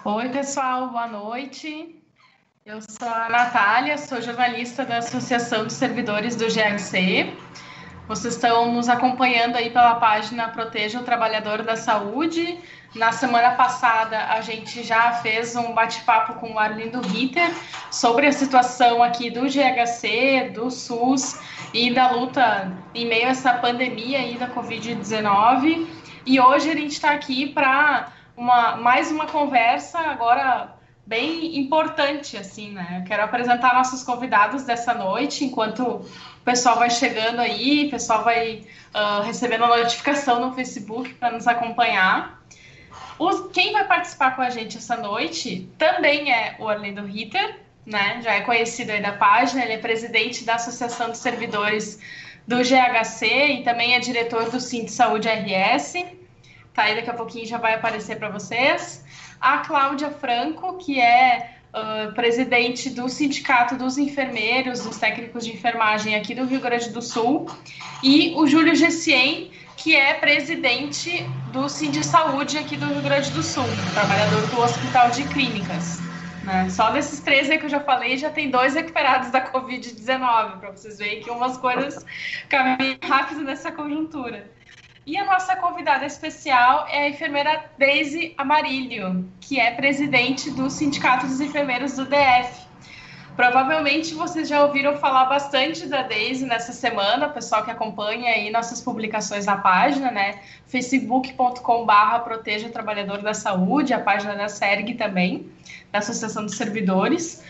Oi, pessoal, boa noite. Eu sou a Natália, sou jornalista da Associação de Servidores do GHC. Vocês estão nos acompanhando aí pela página Proteja o Trabalhador da Saúde. Na semana passada, a gente já fez um bate-papo com o Arlindo Ritter sobre a situação aqui do GHC, do SUS e da luta em meio a essa pandemia aí da Covid-19. E hoje a gente está aqui para mais uma conversa agora bem importante, assim, né? Eu quero apresentar nossos convidados dessa noite, enquanto o pessoal vai chegando aí, o pessoal vai recebendo a notificação no Facebook para nos acompanhar. Quem vai participar com a gente essa noite também é o Arlindo Ritter, né? Já é conhecido aí da página, ele é presidente da Associação de Servidores do GHC e também é diretor do Sind Saúde RS. Tá aí, daqui a pouquinho já vai aparecer para vocês. A Cláudia Franco, que é presidente do Sindicato dos Enfermeiros, dos Técnicos de Enfermagem aqui do Rio Grande do Sul. E o Júlio Gessien, que é presidente do Sind Saúde aqui do Rio Grande do Sul, trabalhador do Hospital de Clínicas. Né? Só desses três aí que eu já falei, já tem 2 recuperados da Covid-19, para vocês verem que umas coisas caminham rápido nessa conjuntura. E a nossa convidada especial é a enfermeira Deise Amarilho, que é presidente do Sindicato dos Enfermeiros do DF. Provavelmente vocês já ouviram falar bastante da Deise nessa semana, o pessoal que acompanha aí nossas publicações na página, né? facebook.com/Proteja o Trabalhador da Saúde, a página da SERG também, da Associação dos Servidores.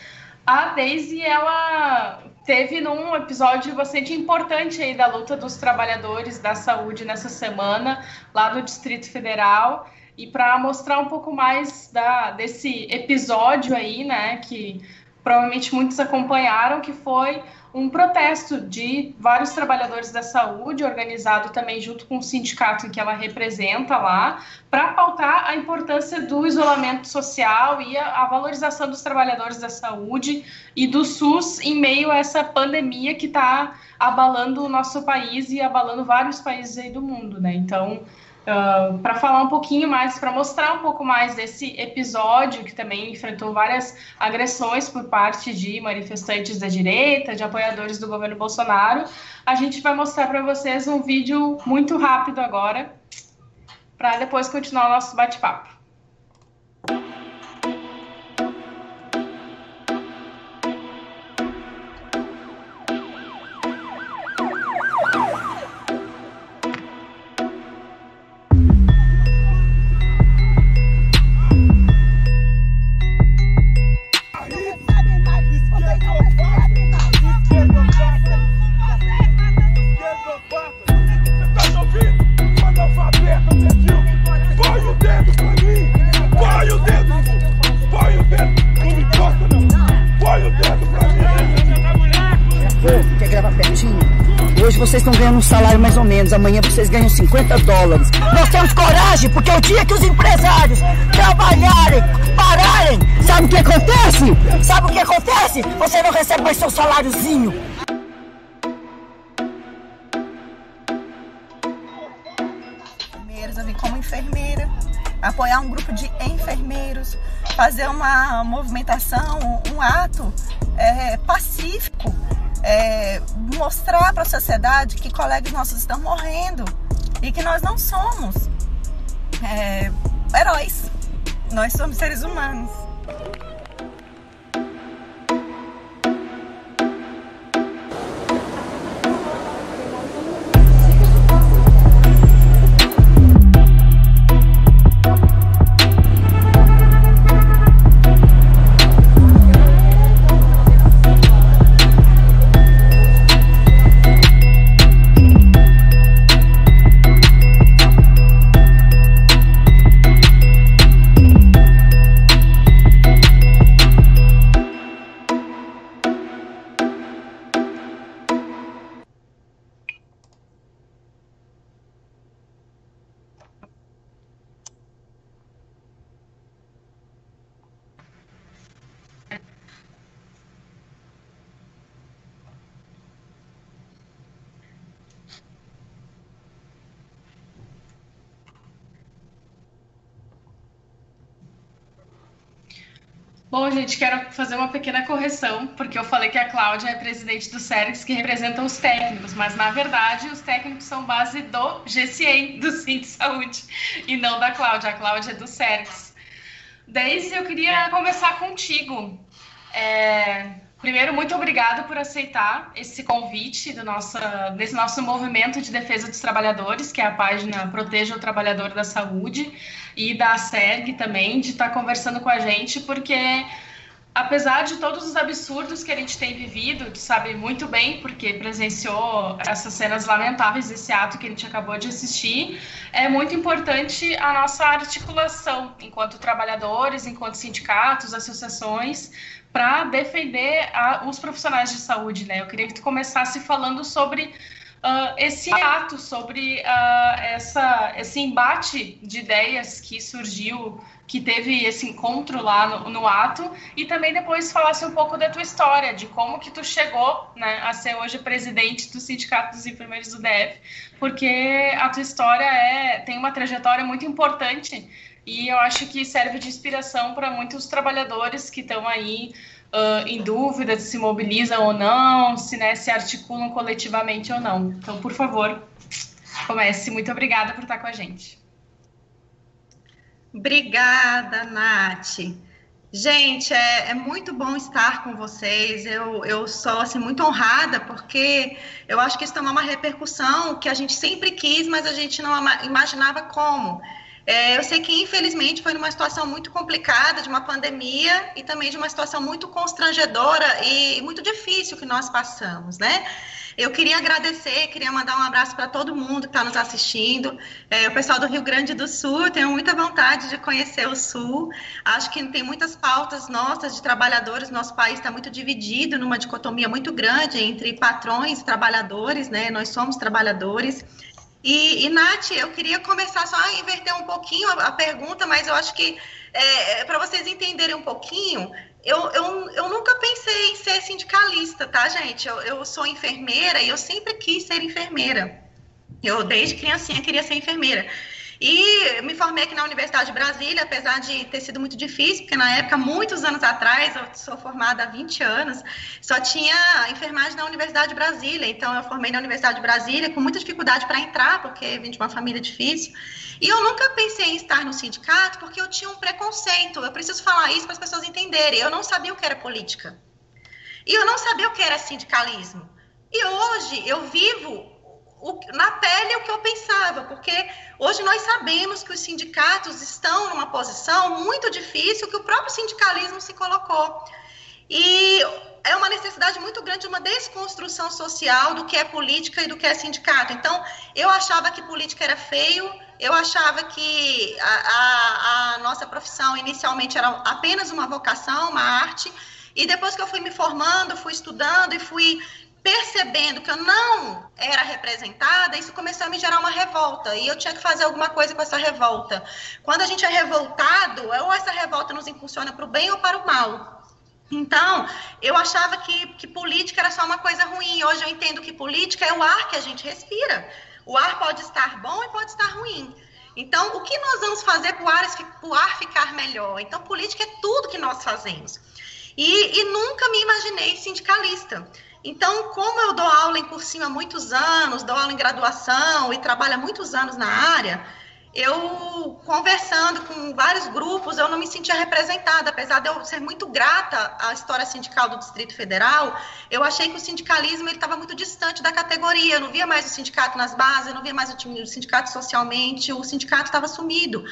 A Deise, ela teve num episódio bastante importante aí da luta dos trabalhadores da saúde nessa semana, lá do Distrito Federal, e para mostrar um pouco mais desse episódio aí, né, que provavelmente muitos acompanharam, que foi um protesto de vários trabalhadores da saúde, organizado também junto com o sindicato em que ela representa lá, para pautar a importância do isolamento social e a valorização dos trabalhadores da saúde e do SUS em meio a essa pandemia que está abalando o nosso país e abalando vários países aí do mundo, né? Então, para falar um pouquinho mais, para mostrar um pouco mais desse episódio, que também enfrentou várias agressões por parte de manifestantes da direita, de apoiadores do governo Bolsonaro, a gente vai mostrar para vocês um vídeo muito rápido agora, para depois continuar o nosso bate-papo. Vocês estão ganhando um salário mais ou menos, amanhã vocês ganham $50. Nós temos coragem, porque o dia que os empresários trabalharem, pararem, sabe o que acontece? Sabe o que acontece? Você não recebe mais seu saláriozinho. Eu vim como enfermeira, apoiar um grupo de enfermeiros, fazer uma movimentação, um ato pacífico. Mostrar para a sociedade que colegas nossos estão morrendo e que nós não somos heróis, nós somos seres humanos. Bom, gente, quero fazer uma pequena correção, porque eu falei que a Cláudia é presidente do SERGS, que representa os técnicos, mas, na verdade, os técnicos são base do GCM, do Cinti Saúde, e não da Cláudia. A Cláudia é do SERGS. Daisy, eu queria começar contigo. Primeiro, muito obrigada por aceitar esse convite desse nosso movimento de defesa dos trabalhadores, que é a página Proteja o Trabalhador da Saúde, e da SERG também, de estar conversando com a gente, porque apesar de todos os absurdos que a gente tem vivido, que sabe muito bem, porque presenciou essas cenas lamentáveis, esse ato que a gente acabou de assistir, é muito importante a nossa articulação enquanto trabalhadores, enquanto sindicatos, associações, para defender os profissionais de saúde, né? Eu queria que tu começasse falando sobre esse ato, sobre esse embate de ideias que surgiu, que teve esse encontro lá no ato, e também depois falasse um pouco da tua história, de como que tu chegou, né, a ser hoje presidente do Sindicato dos Enfermeiros do DF, porque a tua história tem uma trajetória muito importante, e eu acho que serve de inspiração para muitos trabalhadores que estão aí em dúvida se mobilizam ou não, se articulam coletivamente ou não. Então, por favor, comece. Muito obrigada por estar com a gente. Obrigada, Nath. Gente, é muito bom estar com vocês. Eu sou assim, muito honrada, porque eu acho que isso tem uma repercussão que a gente sempre quis, mas a gente não imaginava como. Eu sei que, infelizmente, foi numa situação muito complicada, de uma pandemia, e também de uma situação muito constrangedora e muito difícil que nós passamos, né? Eu queria agradecer, queria mandar um abraço para todo mundo que está nos assistindo. O pessoal do Rio Grande do Sul, tenho muita vontade de conhecer o Sul. Acho que tem muitas pautas nossas de trabalhadores. Nosso país está muito dividido numa dicotomia muito grande entre patrões e trabalhadores, né? Nós somos trabalhadores. E, Nath, eu queria começar só a inverter um pouquinho a pergunta, mas eu acho que, para vocês entenderem um pouquinho, eu nunca pensei em ser sindicalista, tá, gente? Eu sou enfermeira e eu sempre quis ser enfermeira. Eu, desde criancinha, queria ser enfermeira. E me formei aqui na Universidade de Brasília, apesar de ter sido muito difícil, porque na época, muitos anos atrás, eu sou formada há 20 anos, só tinha enfermagem na Universidade de Brasília. Então, eu formei na Universidade de Brasília com muita dificuldade para entrar, porque vim de uma família difícil. E eu nunca pensei em estar no sindicato, porque eu tinha um preconceito. Eu preciso falar isso para as pessoas entenderem. Eu não sabia o que era política. E eu não sabia o que era sindicalismo. E hoje eu vivo na pele o que eu pensava, porque hoje nós sabemos que os sindicatos estão numa posição muito difícil que o próprio sindicalismo se colocou. E é uma necessidade muito grande de uma desconstrução social do que é política e do que é sindicato. Então, eu achava que política era feio, eu achava que a nossa profissão inicialmente era apenas uma vocação, uma arte, e depois que eu fui me formando, fui estudando e fui percebendo que eu não era representada, isso começou a me gerar uma revolta, e eu tinha que fazer alguma coisa com essa revolta. Quando a gente é revoltado, ou essa revolta nos impulsiona para o bem ou para o mal. Então, eu achava que política era só uma coisa ruim. Hoje eu entendo que política é o ar que a gente respira. O ar pode estar bom e pode estar ruim. Então, o que nós vamos fazer para o ar ficar melhor? Então, política é tudo que nós fazemos. E nunca me imaginei sindicalista. Então, como eu dou aula em cursinho há muitos anos, dou aula em graduação e trabalho há muitos anos na área, eu, conversando com vários grupos, eu não me sentia representada. Apesar de eu ser muito grata à história sindical do Distrito Federal, eu achei que o sindicalismo estava muito distante da categoria. Eu não via mais o sindicato nas bases, eu não via mais o sindicato socialmente, o sindicato estava sumido.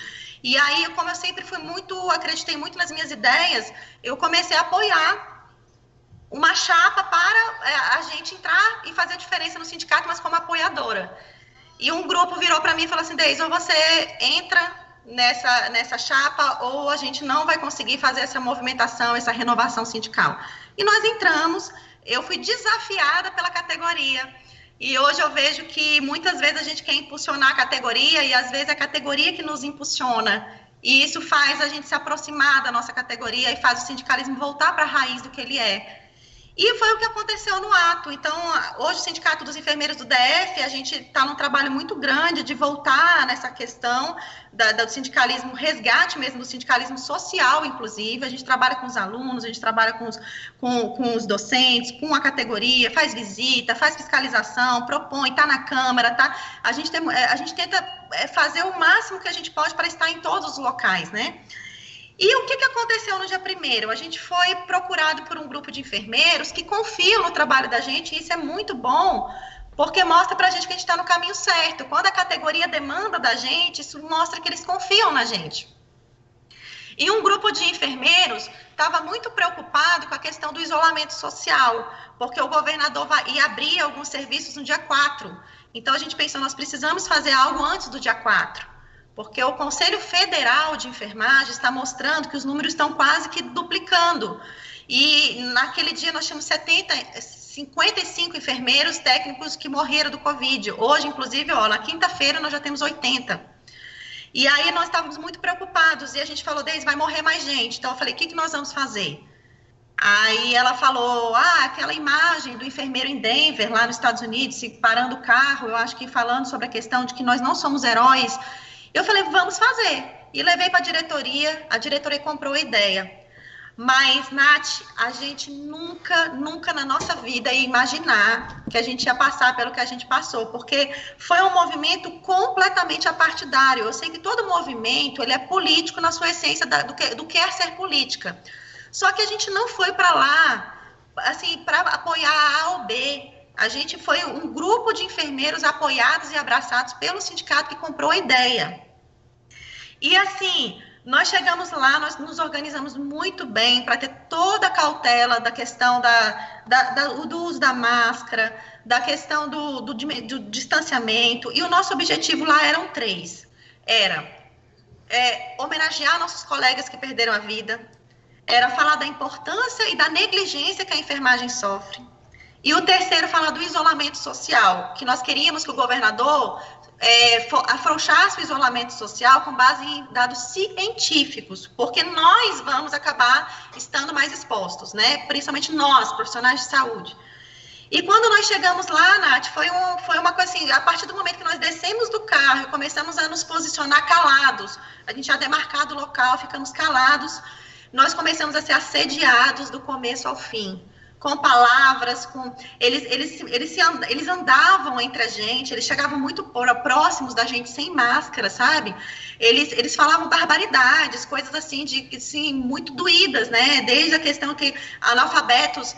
E aí, como eu sempre acreditei muito nas minhas ideias, eu comecei a apoiar uma chapa para a gente entrar e fazer diferença no sindicato, mas como apoiadora. E um grupo virou para mim e falou assim: Deise, ou você entra nessa chapa, ou a gente não vai conseguir fazer essa movimentação, essa renovação sindical. E nós entramos, eu fui desafiada pela categoria. E hoje eu vejo que muitas vezes a gente quer impulsionar a categoria, e às vezes é a categoria que nos impulsiona. E isso faz a gente se aproximar da nossa categoria e faz o sindicalismo voltar para a raiz do que ele é. E foi o que aconteceu no ato. Então, hoje o Sindicato dos Enfermeiros do DF, a gente está num trabalho muito grande de voltar nessa questão do sindicalismo, resgate mesmo do sindicalismo social, inclusive. A gente trabalha com os alunos, a gente trabalha com os docentes, com a categoria, faz visita, faz fiscalização, propõe, está na Câmara, tá? A gente tenta fazer o máximo que a gente pode para estar em todos os locais, né? E o que aconteceu no dia 1º? A gente foi procurado por um grupo de enfermeiros que confiam no trabalho da gente, e isso é muito bom, porque mostra pra gente que a gente está no caminho certo. Quando a categoria demanda da gente, isso mostra que eles confiam na gente. E um grupo de enfermeiros estava muito preocupado com a questão do isolamento social, porque o governador ia abrir alguns serviços no dia 4. Então, a gente pensou, nós precisamos fazer algo antes do dia 4. Porque o Conselho Federal de Enfermagem está mostrando que os números estão quase que duplicando. E naquele dia nós tínhamos 55 enfermeiros técnicos que morreram do Covid. Hoje, inclusive, na quinta-feira nós já temos 80. E aí nós estávamos muito preocupados e a gente falou, Deise, vai morrer mais gente. Então eu falei, o que nós vamos fazer? Aí ela falou, aquela imagem do enfermeiro em Denver, lá nos Estados Unidos, parando o carro, eu acho que falando sobre a questão de que nós não somos heróis. Eu falei, vamos fazer. E levei para a diretoria comprou a ideia. Mas, Nath, a gente nunca na nossa vida ia imaginar que a gente ia passar pelo que a gente passou, porque foi um movimento completamente apartidário. Eu sei que todo movimento, ele é político na sua essência do que é ser política. Só que a gente não foi para lá, assim, para apoiar a ou B. A gente foi um grupo de enfermeiros apoiados e abraçados pelo sindicato que comprou a ideia. E assim, nós chegamos lá, nós nos organizamos muito bem para ter toda a cautela da questão do uso da máscara, da questão do distanciamento. E o nosso objetivo lá eram 3. Era homenagear nossos colegas que perderam a vida, era falar da importância e da negligência que a enfermagem sofre. E o terceiro, falar do isolamento social, que nós queríamos que o governador afrouxasse o isolamento social com base em dados científicos, porque nós vamos acabar estando mais expostos, né? Principalmente nós, profissionais de saúde. E quando nós chegamos lá, Nath, foi uma coisa assim, a partir do momento que nós descemos do carro e começamos a nos posicionar calados, a gente já demarcado o local, ficamos calados, nós começamos a ser assediados do começo ao fim. Com palavras, eles andavam entre a gente, eles chegavam muito próximos da gente sem máscara, sabe? Eles falavam barbaridades, coisas assim, muito doídas, né? Desde a questão que analfabetos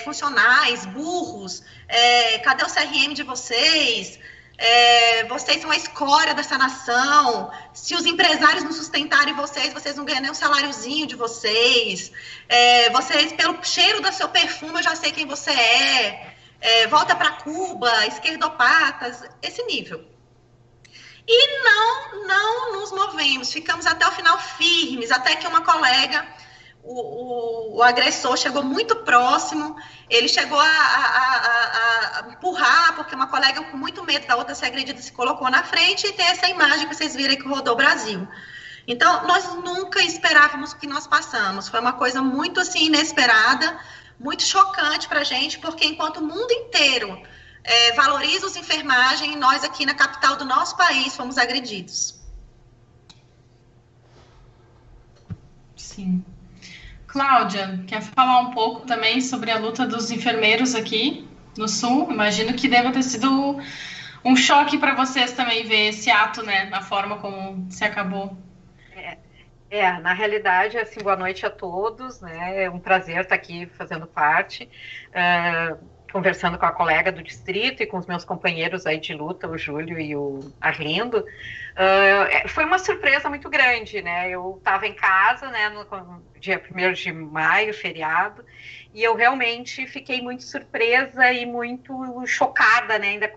funcionais, burros, cadê o CRM de vocês? Vocês são a escória dessa nação, se os empresários não sustentarem vocês não ganham nem um saláriozinho de vocês, vocês, pelo cheiro do seu perfume, eu já sei quem você volta para Cuba, esquerdopatas, esse nível. E não nos movemos, ficamos até o final firmes, até que uma colega, o agressor chegou muito próximo, ele chegou a empurrar, porque uma colega com muito medo da outra ser agredida se colocou na frente, e tem essa imagem que vocês viram aí que rodou o Brasil. Então, nós nunca esperávamos o que nós passamos, foi uma coisa muito assim inesperada, muito chocante para a gente, porque enquanto o mundo inteiro valoriza os enfermagem, nós aqui na capital do nosso país fomos agredidos. Sim. Cláudia, quer falar um pouco também sobre a luta dos enfermeiros aqui no Sul? Imagino que deva ter sido um choque para vocês também ver esse ato, né, na forma como se acabou. Na realidade, assim, boa noite a todos, né, é um prazer estar aqui fazendo parte, conversando com a colega do distrito e com os meus companheiros aí de luta, o Júlio e o Arlindo. Foi uma surpresa muito grande, né? Eu estava em casa, né, no dia 1º de maio, feriado, e eu realmente fiquei muito surpresa e muito chocada, né? Ainda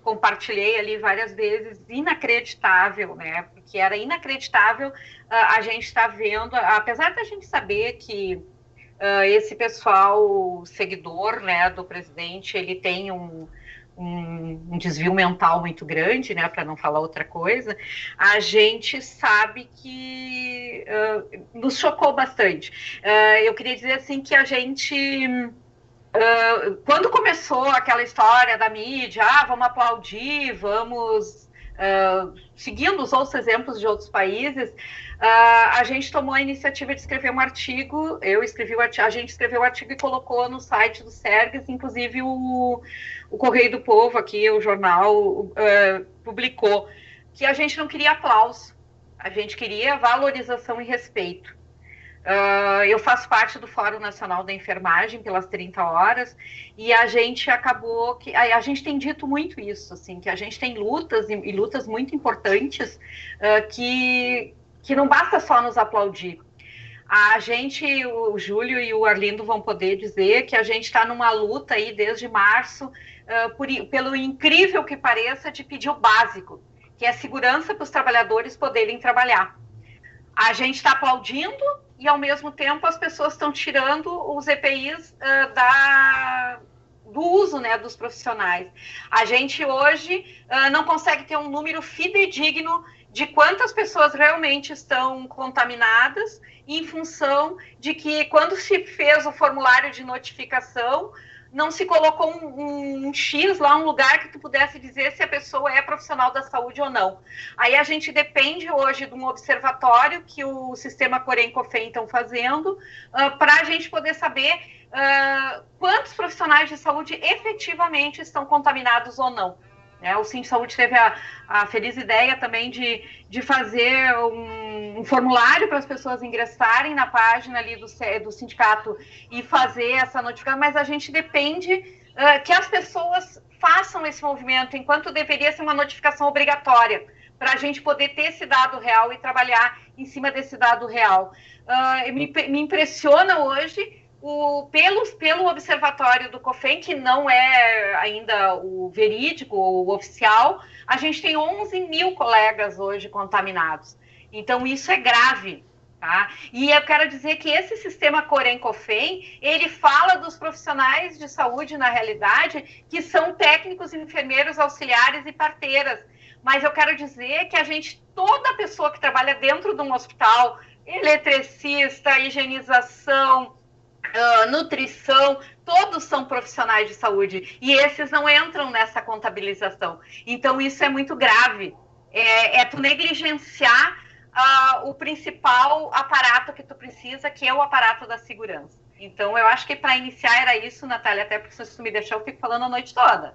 compartilhei ali várias vezes, inacreditável, né? Porque era inacreditável a gente estar vendo, apesar da gente saber que esse pessoal seguidor, né, do presidente, ele tem um desvio mental muito grande, né, para não falar outra coisa, a gente sabe que nos chocou bastante. Eu queria dizer assim que a gente, quando começou aquela história da mídia, vamos aplaudir, vamos seguindo os outros exemplos de outros países, a gente tomou a iniciativa de escrever um artigo, a gente escreveu o artigo e colocou no site do Sergas, inclusive o Correio do Povo, aqui, o jornal, publicou, que a gente não queria aplauso, a gente queria valorização e respeito. Eu faço parte do Fórum Nacional da Enfermagem pelas 30 horas e a gente acabou que a gente tem dito muito isso, assim, que a gente tem lutas e lutas muito importantes que não basta só nos aplaudir. A gente, o Júlio e o Arlindo vão poder dizer que a gente está numa luta aí desde março, pelo incrível que pareça, de pedir o básico, que é a segurança para os trabalhadores poderem trabalhar. A gente está aplaudindo e, ao mesmo tempo, as pessoas estão tirando os EPIs do uso, né, dos profissionais. A gente hoje não consegue ter um número fidedigno de quantas pessoas realmente estão contaminadas em função de que, quando se fez o formulário de notificação, não se colocou um X lá, um lugar que tu pudesse dizer se a pessoa é profissional da saúde ou não. Aí a gente depende hoje de um observatório que o sistema Corém-Cofem estão fazendo para a gente poder saber quantos profissionais de saúde efetivamente estão contaminados ou não. O Sind Saúde teve a feliz ideia também de fazer um formulário para as pessoas ingressarem na página ali do sindicato e fazer essa notificação, mas a gente depende que as pessoas façam esse movimento, enquanto deveria ser uma notificação obrigatória, para a gente poder ter esse dado real e trabalhar em cima desse dado real. Me impressiona hoje pelo observatório do COFEM, que não é ainda o verídico, o oficial, a gente tem 11 mil colegas hoje contaminados. Então, isso é grave, tá? E eu quero dizer que esse sistema Corém-Cofem, ele fala dos profissionais de saúde, na realidade, que são técnicos, enfermeiros, auxiliares e parteiras. Mas eu quero dizer que toda pessoa que trabalha dentro de um hospital, eletricista, higienização, nutrição, todos são profissionais de saúde e esses não entram nessa contabilização. Então, isso é muito grave. Tu negligenciar o principal aparato que tu precisa, que é o aparato da segurança. Então, eu acho que para iniciar era isso, Natália, até porque se tu me deixar, eu fico falando a noite toda.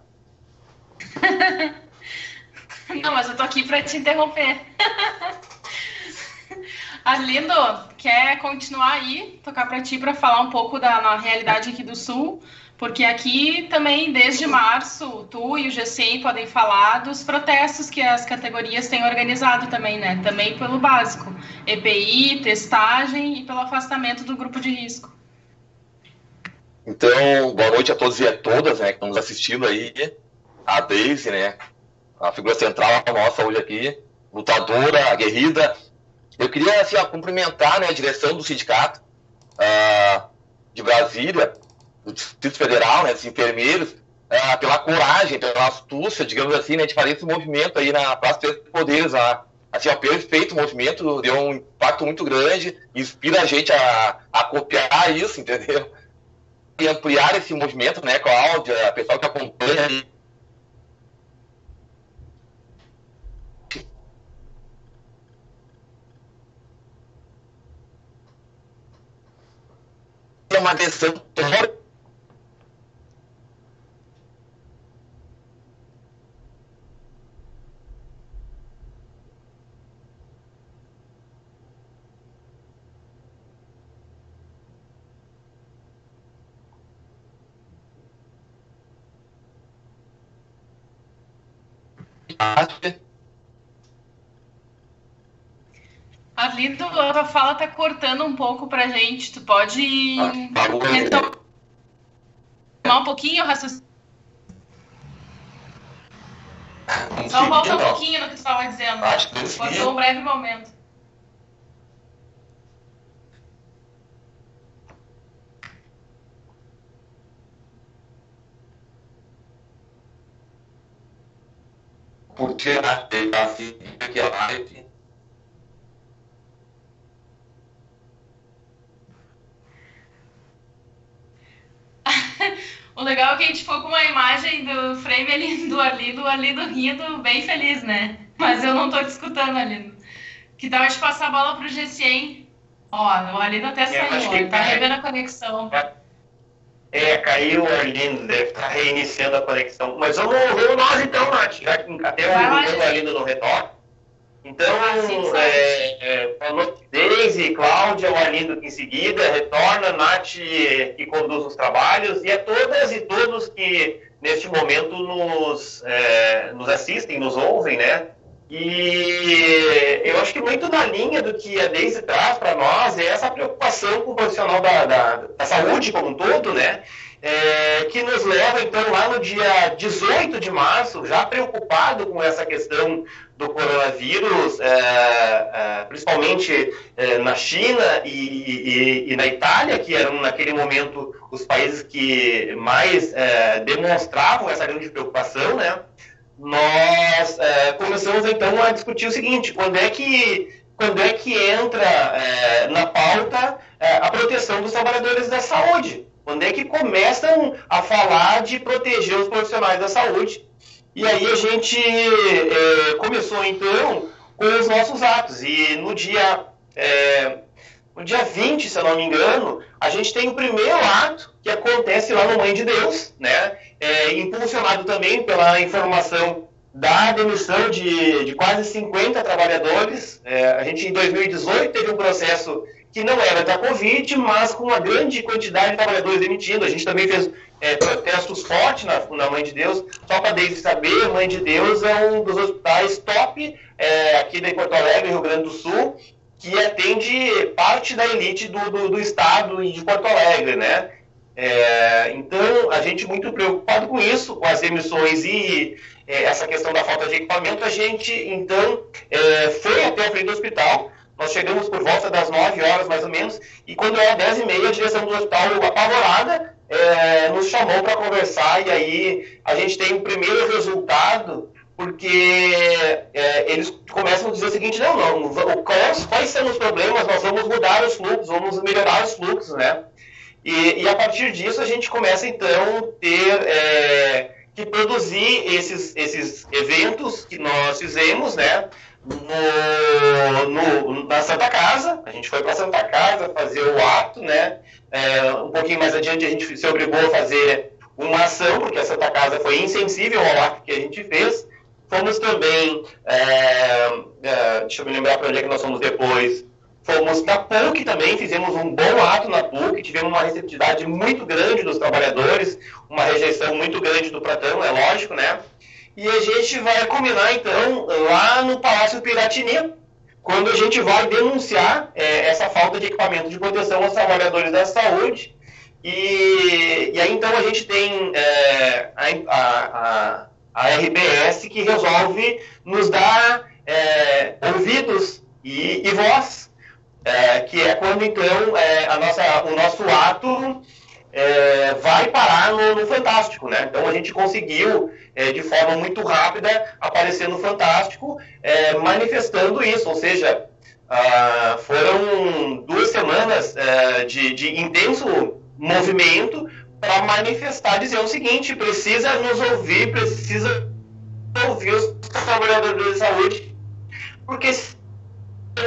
Não, mas eu tô aqui para te interromper. Arlindo, quer continuar aí, tocar para ti para falar um pouco na realidade aqui do Sul? Porque aqui também, desde março, tu e o GCM podem falar dos protestos que as categorias têm organizado também, né? Também pelo básico, EPI, testagem e pelo afastamento do grupo de risco. Então, boa noite a todos e a todas, né, que estão nos assistindo aí. A Daisy, né, a figura central nossa hoje aqui, lutadora, aguerrida. Eu queria, assim, cumprimentar, né, a direção do sindicato de Brasília, do Distrito Federal, né, dos enfermeiros, pela coragem, pela astúcia, digamos assim, né, de fazer esse movimento aí na Praça dos Três Poderes. Assim, perfeito, o movimento deu um impacto muito grande, inspira a gente a copiar isso, entendeu? E ampliar esse movimento, né, Cláudia, a pessoal que acompanha aí. É uma decisão histórica. Arlindo, a fala tá cortando um pouco pra gente. Tu pode retomar um pouquinho o raciocínio? Só volta um pouquinho no que tu estava dizendo. Cortou um breve momento. curtir aqui a live. O legal é que a gente ficou com uma imagem do frame ali do Arlindo rindo bem feliz, né? Mas eu não tô te escutando, Arlindo. Que tal de passar a bola pro Gessien? Ó, o Arlindo até saiu, ó, tá revendo a conexão. Caiu o Arlindo, deve estar reiniciando a conexão. Mas vamos nós então, Nath, já que até o Arlindo não retorna. Então, Deise, Cláudia, o Arlindo que em seguida retorna, Nath que conduz os trabalhos, e a todas e todos que neste momento nos assistem, nos ouvem, né? E eu acho que muito na linha do que a Deise traz para nós é essa preocupação com o profissional da saúde como um todo, né? Que nos leva, então, lá no dia 18 de março, já preocupado com essa questão do coronavírus, principalmente na China e na Itália, que eram, naquele momento, os países que mais demonstravam essa grande preocupação, né? Nós começamos, então, a discutir o seguinte: quando é que entra na pauta a proteção dos trabalhadores da saúde? Quando é que começam a falar de proteger os profissionais da saúde? E aí a gente começou, então, com os nossos atos. E no dia 20, se eu não me engano, a gente tem o primeiro ato que acontece lá no Mãe de Deus, né? Impulsionado também pela informação da demissão de quase 50 trabalhadores. A gente, em 2018, teve um processo que não era da Covid, mas com uma grande quantidade de trabalhadores demitindo. A gente também fez protestos fortes na Mãe de Deus. Só para Deise saber, a Mãe de Deus é um dos hospitais top aqui de Porto Alegre, Rio Grande do Sul, que atende parte da elite do estado e de Porto Alegre, né? Então, a gente muito preocupado com isso, com as emissões e essa questão da falta de equipamento, a gente, então, foi até a frente do hospital. Nós chegamos por volta das 9 horas, mais ou menos, e quando era 10h30, a direção do hospital, apavorada, nos chamou para conversar, e aí a gente tem o primeiro resultado, porque eles começam a dizer o seguinte: quais são os problemas, nós vamos mudar os fluxos, vamos melhorar os fluxos, né? E a partir disso a gente começa, então, ter que produzir esses eventos que nós fizemos, né? Na Santa Casa. A gente foi para a Santa Casa fazer o ato, né? Um pouquinho mais adiante a gente se obrigou a fazer uma ação, porque a Santa Casa foi insensível ao ato que a gente fez. Fomos também, deixa eu me lembrar para onde é que nós fomos depois, fomos na PUC também, fizemos um bom ato na PUC, tivemos uma receptividade muito grande dos trabalhadores, uma rejeição muito grande do patrão, é lógico, né? E a gente vai combinar, então, lá no Palácio Piratini, quando a gente vai denunciar essa falta de equipamento de proteção aos trabalhadores da saúde. E aí, então, a gente tem a RBS que resolve nos dar ouvidos e voz, que é quando, então, o nosso ato vai parar no Fantástico, né? Então a gente conseguiu, de forma muito rápida, aparecer no Fantástico, manifestando isso, ou seja, foram 2 semanas de intenso movimento para manifestar, dizer o seguinte: precisa nos ouvir, precisa ouvir os trabalhadores de saúde, porque são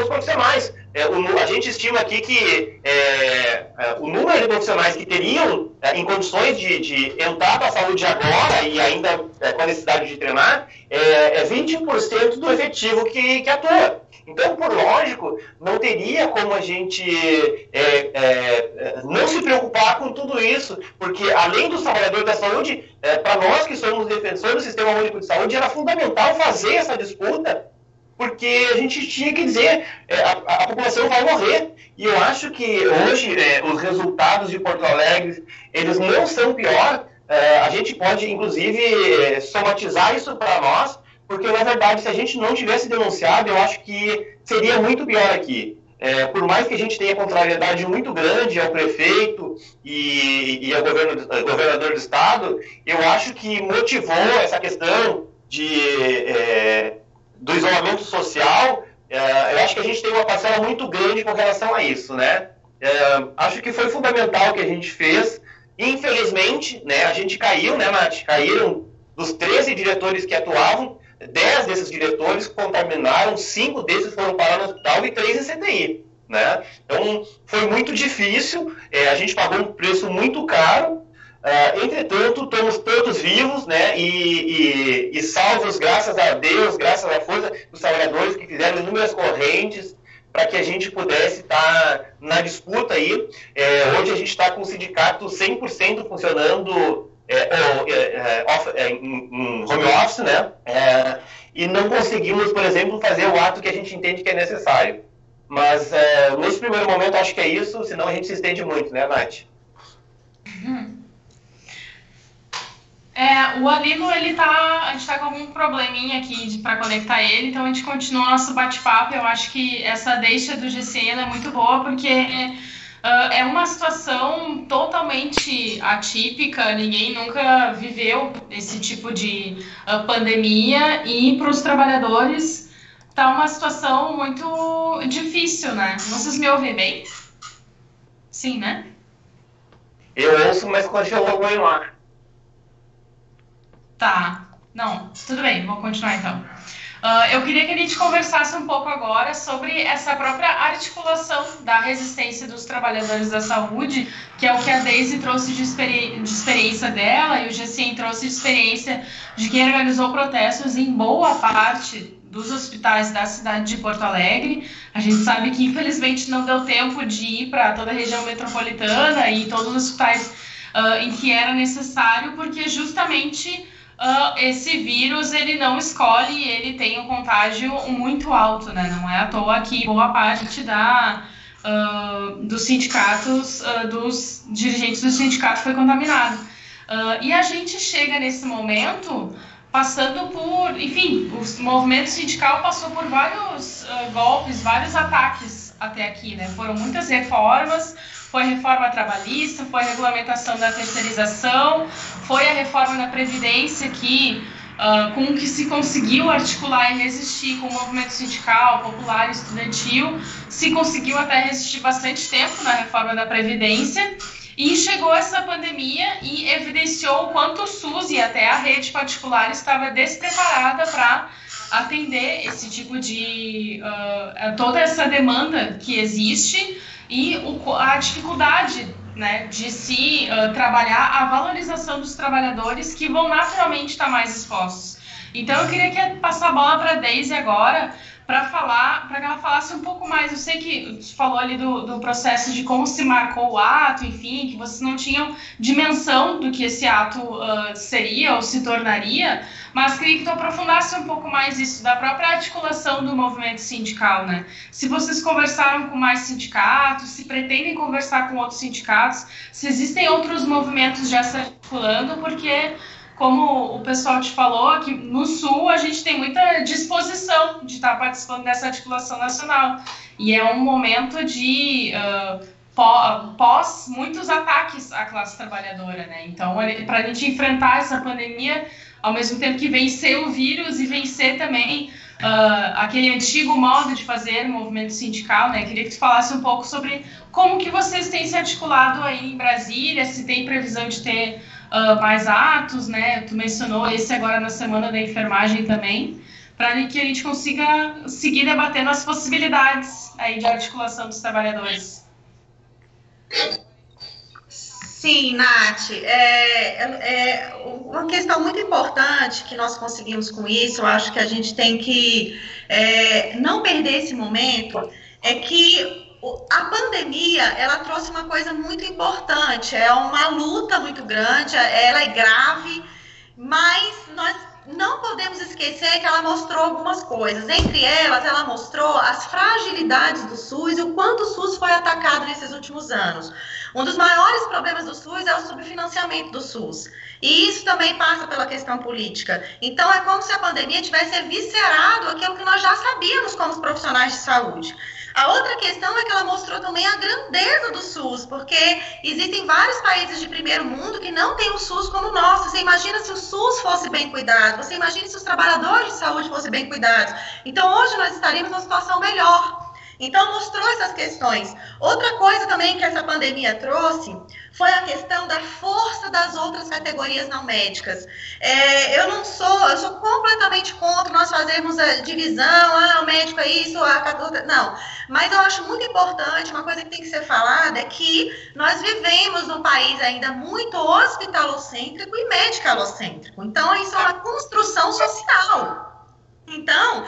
os profissionais. A gente estima aqui que o número de profissionais que teriam em condições de entrar para a saúde agora e ainda com a necessidade de treinar é 20% do efetivo que atua. Então, por lógico, não teria como a gente não se preocupar com tudo isso, porque além dos trabalhadores da saúde, para nós que somos defensores do Sistema Único de Saúde, era fundamental fazer essa disputa, porque a gente tinha que dizer, a população vai morrer. E eu acho que hoje os resultados de Porto Alegre, eles não são pior. A gente pode, inclusive, somatizar isso para nós, porque, na verdade, se a gente não tivesse denunciado, eu acho que seria muito pior aqui. Por mais que a gente tenha contrariedade muito grande ao prefeito e ao governador do estado, eu acho que motivou essa questão do isolamento social, eu acho que a gente tem uma parcela muito grande com relação a isso, né? Acho que foi fundamental o que a gente fez. Infelizmente, né, a gente caiu, né, Nath? Caíram dos 13 diretores que atuavam, 10 desses diretores contaminaram, 5 desses foram parar no hospital e 3 em CTI, né? Então, foi muito difícil, a gente pagou um preço muito caro. Entretanto, estamos todos vivos, né, e salvos, graças a Deus, graças à força dos trabalhadores que fizeram inúmeras correntes para que a gente pudesse estar na disputa aí. Hoje a gente está com o sindicato 100% funcionando em home office, né, e não conseguimos, por exemplo, fazer o ato que a gente entende que é necessário. Mas, nesse primeiro momento, acho que é isso, senão a gente se estende muito, né, Nath? O Alino, a gente tá com algum probleminha aqui para conectar ele, então a gente continua nosso bate-papo. Eu acho que essa deixa do GCE é muito boa, porque é uma situação totalmente atípica, ninguém nunca viveu esse tipo de pandemia, e para os trabalhadores tá uma situação muito difícil, né? Vocês me ouvem bem? Sim, né? Eu ouço, mas congelou o ar. Tá, não, tudo bem, vou continuar então. Eu queria que a gente conversasse um pouco agora sobre essa própria articulação da resistência dos trabalhadores da saúde, que é o que a Daisy trouxe de experiência dela, e o GCM trouxe de experiência de quem organizou protestos em boa parte dos hospitais da cidade de Porto Alegre. A gente sabe que, infelizmente, não deu tempo de ir para toda a região metropolitana e todos os hospitais em que era necessário, porque justamente esse vírus, ele não escolhe, ele tem um contágio muito alto, né? Não é à toa que boa parte dos sindicatos, dos dirigentes do sindicato foi contaminado. E a gente chega nesse momento passando por, enfim, o movimento sindical passou por vários golpes, vários ataques até aqui, né? Foram muitas reformas, foi reforma trabalhista, foi a regulamentação da terceirização, foi a reforma da Previdência com que se conseguiu articular e resistir com o movimento sindical, popular e estudantil, se conseguiu até resistir bastante tempo na reforma da Previdência, e chegou essa pandemia e evidenciou o quanto o SUS e até a rede particular estava despreparada para atender esse tipo de... toda essa demanda que existe, e a dificuldade, né, de se trabalhar a valorização dos trabalhadores que vão naturalmente estar mais expostos. Então eu queria passar a bola para a Daisy agora, para que ela falasse um pouco mais. Eu sei que você falou ali do processo de como se marcou o ato, enfim, que vocês não tinham dimensão do que esse ato seria ou se tornaria, mas queria que tu aprofundasse um pouco mais isso, da própria articulação do movimento sindical, né? Se vocês conversaram com mais sindicatos, se pretendem conversar com outros sindicatos, se existem outros movimentos já se articulando, porque, como o pessoal te falou, aqui no Sul a gente tem muita disposição de estar participando dessa articulação nacional. E é um momento de pós muitos ataques à classe trabalhadora, né? Então, para a gente enfrentar essa pandemia, ao mesmo tempo que vencer o vírus e vencer também aquele antigo modo de fazer movimento sindical, né? Queria que tu falasse um pouco sobre como que vocês têm se articulado aí em Brasília, se tem previsão de ter mais atos, né? Tu mencionou esse agora na Semana da Enfermagem também, para que a gente consiga seguir debatendo as possibilidades aí de articulação dos trabalhadores. Sim, Nath, uma questão muito importante que nós conseguimos com isso, eu acho que a gente tem que não perder esse momento, é que a pandemia, ela trouxe uma coisa muito importante, é uma luta muito grande, ela é grave, mas nós não podemos esquecer que ela mostrou algumas coisas. Entre elas, ela mostrou as fragilidades do SUS e o quanto o SUS foi atacado nesses últimos anos. Um dos maiores problemas do SUS é o subfinanciamento do SUS. E isso também passa pela questão política. Então, é como se a pandemia tivesse eviscerado aquilo que nós já sabíamos como profissionais de saúde. A outra questão é que ela mostrou também a grandeza do SUS, porque existem vários países de primeiro mundo que não têm o SUS como o nosso. Você imagina se o SUS fosse bem cuidado, você imagina se os trabalhadores de saúde fossem bem cuidados. Então, hoje nós estaríamos numa situação melhor. Então, mostrou essas questões. Outra coisa também que essa pandemia trouxe foi a questão da força das outras categorias não médicas. Eu sou completamente contra nós fazermos a divisão, o médico é isso, não. Mas eu acho muito importante, uma coisa que tem que ser falada é que nós vivemos num país ainda muito hospitalocêntrico e medicalocêntrico. Então, isso é uma construção social. Então,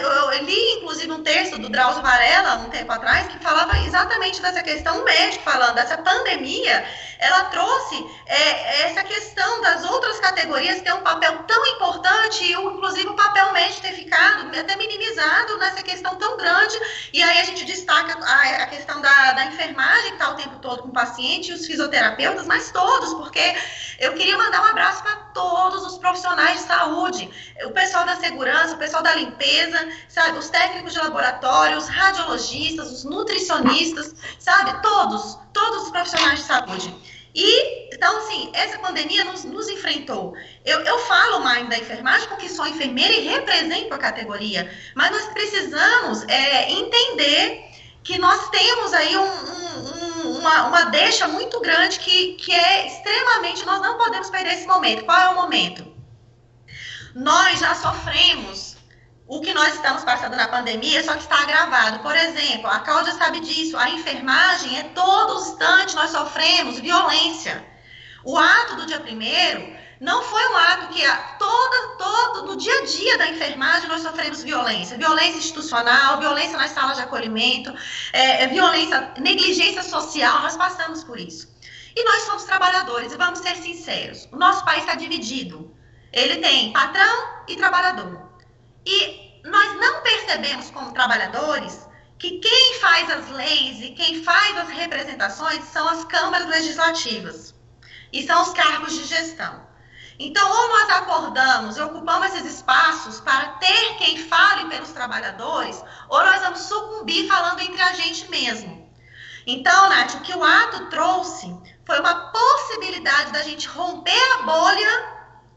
eu li, inclusive, um texto do Drauzio Varela, um tempo atrás, que falava exatamente dessa questão, um médico falando, dessa pandemia, ela trouxe essa questão das outras categorias ter um papel tão importante, e inclusive o papel médico ter ficado até minimizado nessa questão tão grande, e aí a gente destaca a questão da enfermagem, que está o tempo todo com o paciente, e os fisioterapeutas, mas todos, porque eu queria mandar um abraço para todos os profissionais de saúde, o pessoal da segurança, o pessoal da limpeza, sabe, os técnicos de laboratório, os radiologistas, os nutricionistas, sabe, todos os profissionais de saúde. E, então, assim, essa pandemia nos enfrentou. Eu falo mais da enfermagem porque sou enfermeira e represento a categoria, mas nós precisamos entender que nós temos aí uma deixa muito grande que é extremamente, nós não podemos perder esse momento. Qual é o momento? Nós já sofremos o que nós estamos passando na pandemia, só que está agravado. Por exemplo, a Cláudia sabe disso, a enfermagem, todo instante nós sofremos violência. O ato do dia 1º não foi um ato que no dia a dia da enfermagem nós sofremos violência. Violência institucional, violência nas salas de acolhimento, violência, negligência social, nós passamos por isso. E nós somos trabalhadores, e vamos ser sinceros, o nosso país está dividido. Ele tem patrão e trabalhador. E nós não percebemos como trabalhadores que quem faz as leis e quem faz as representações são as câmaras legislativas. E são os cargos de gestão. Então, ou nós acordamos e ocupamos esses espaços para ter quem fale pelos trabalhadores, ou nós vamos sucumbir falando entre a gente mesmo. Então, Nath, o que o ato trouxe foi uma possibilidade da gente romper a bolha,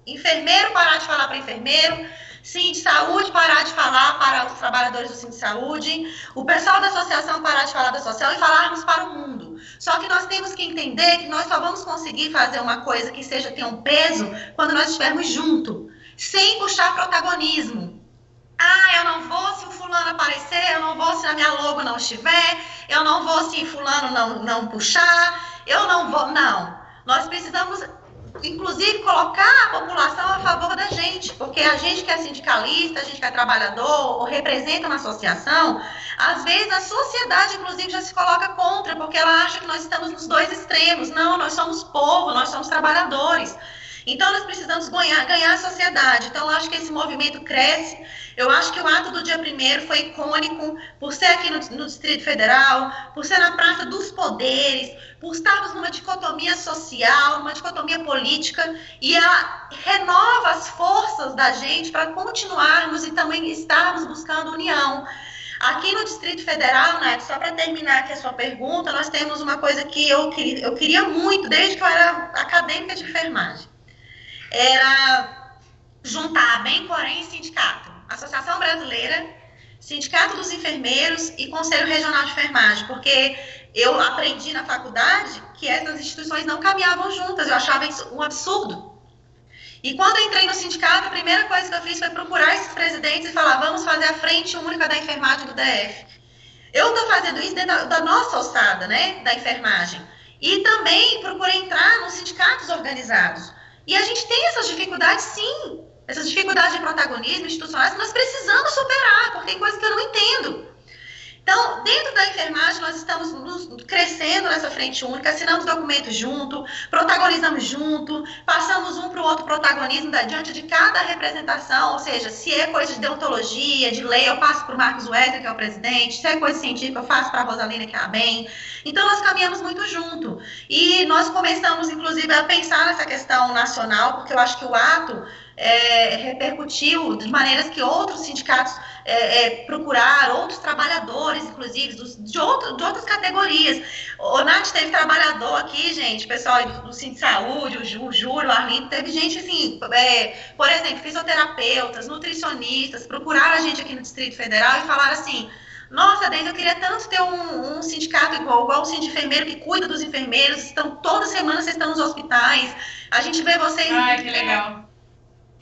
enfermeiro parar de falar para enfermeiro, Sim de Saúde parar de falar para os trabalhadores do Sim de Saúde, o pessoal da associação parar de falar da social e falarmos para o mundo. Só que nós temos que entender que nós só vamos conseguir fazer uma coisa que tenha um peso quando nós estivermos juntos, sem puxar protagonismo. Eu não vou se o fulano aparecer, eu não vou se a minha logo não estiver, eu não vou se fulano não puxar, eu não vou, não. Nós precisamos, inclusive, colocar a população a favor da gente, porque a gente que é sindicalista, a gente que é trabalhador, ou representa uma associação, às vezes a sociedade, inclusive, já se coloca contra, porque ela acha que nós estamos nos dois extremos. Não, nós somos povo, nós somos trabalhadores. Então, nós precisamos ganhar a sociedade. Então, eu acho que esse movimento cresce. Eu acho que o ato do dia 1º foi icônico, por ser aqui no Distrito Federal, por ser na Praça dos Poderes, por estarmos numa dicotomia social, numa dicotomia política, e ela renova as forças da gente para continuarmos e também estarmos buscando união. Aqui no Distrito Federal, Nath, só para terminar aqui a sua pergunta, nós temos uma coisa que eu queria muito, desde que eu era acadêmica de enfermagem. Era juntar bem Corém e sindicato, Associação Brasileira, Sindicato dos Enfermeiros e Conselho Regional de Enfermagem, porque eu aprendi na faculdade que essas instituições não caminhavam juntas, eu achava isso um absurdo. E quando eu entrei no sindicato, a primeira coisa que eu fiz foi procurar esses presidentes e falar, vamos fazer a frente única da enfermagem do DF. Eu estou fazendo isso dentro da nossa alçada, né, da enfermagem. E também procurei entrar nos sindicatos organizados. E a gente tem essas dificuldades, sim, essas dificuldades de protagonismo institucionais que nós precisamos superar, porque tem coisas que eu não entendo. Então, dentro da enfermagem, nós estamos crescendo nessa frente única, assinamos documentos junto, protagonizamos junto, passamos um para o outro protagonismo diante de cada representação, ou seja, se é coisa de deontologia, de lei, eu passo para o Marcos Wesley, que é o presidente, se é coisa científica, eu faço para a Rosalina, que é a BEM. Então, nós caminhamos muito junto. E nós começamos, inclusive, a pensar nessa questão nacional, porque eu acho que o ato repercutiu de maneiras que outros sindicatos procuraram, outros trabalhadores, inclusive, de outras categorias. O Nath, teve trabalhador aqui, gente, pessoal do Sindicato de Saúde, o Júlio, o Arlindo, teve gente assim, por exemplo, fisioterapeutas, nutricionistas, procuraram a gente aqui no Distrito Federal e falaram assim: nossa, Deise, eu queria tanto ter um sindicato igual o Sindicato Enfermeiro, que cuida dos enfermeiros, toda semana vocês estão nos hospitais, a gente vê vocês... Ai, que legal.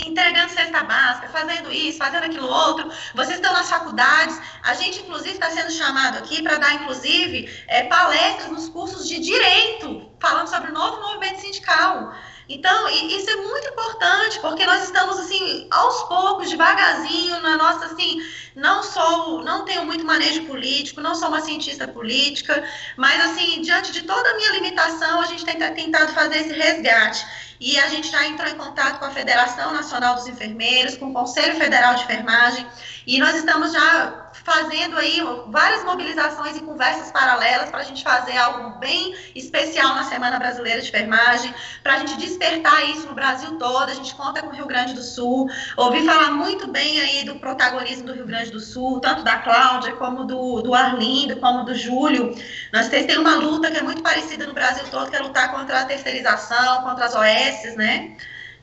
Entregando cesta básica, fazendo isso, fazendo aquilo outro, vocês estão nas faculdades, a gente, inclusive, está sendo chamado aqui para dar, inclusive, palestras nos cursos de Direito, falando sobre o novo movimento sindical. Então, isso é muito importante, porque nós estamos, assim, aos poucos, devagarzinho, na nossa, assim, não tenho muito manejo político, não sou uma cientista política, mas, assim, diante de toda a minha limitação, a gente tem tentado fazer esse resgate. E a gente já entrou em contato com a Federação Nacional dos Enfermeiros, com o Conselho Federal de Enfermagem, e nós estamos já fazendo aí várias mobilizações e conversas paralelas para a gente fazer algo bem especial na Semana Brasileira de Enfermagem, para a gente despertar isso no Brasil todo. A gente conta com o Rio Grande do Sul. Ouvi falar muito bem aí do protagonismo do Rio Grande do Sul, tanto da Cláudia, como do Arlindo, como do Júlio. Nós temos uma luta que é muito parecida no Brasil todo, que é lutar contra a terceirização, contra as OS, né?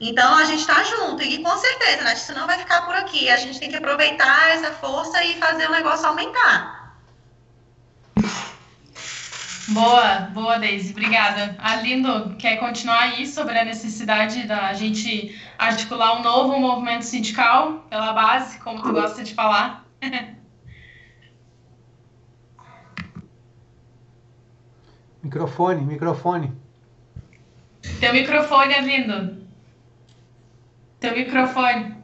Então, a gente está junto, e com certeza, né, isso não vai ficar por aqui. A gente tem que aproveitar essa força e fazer o negócio aumentar. Boa, Deise, obrigada. Arlindo, quer continuar aí sobre a necessidade da gente articular um novo movimento sindical pela base, como tu gosta de falar? Microfone. Teu microfone, Arlindo. Teu microfone.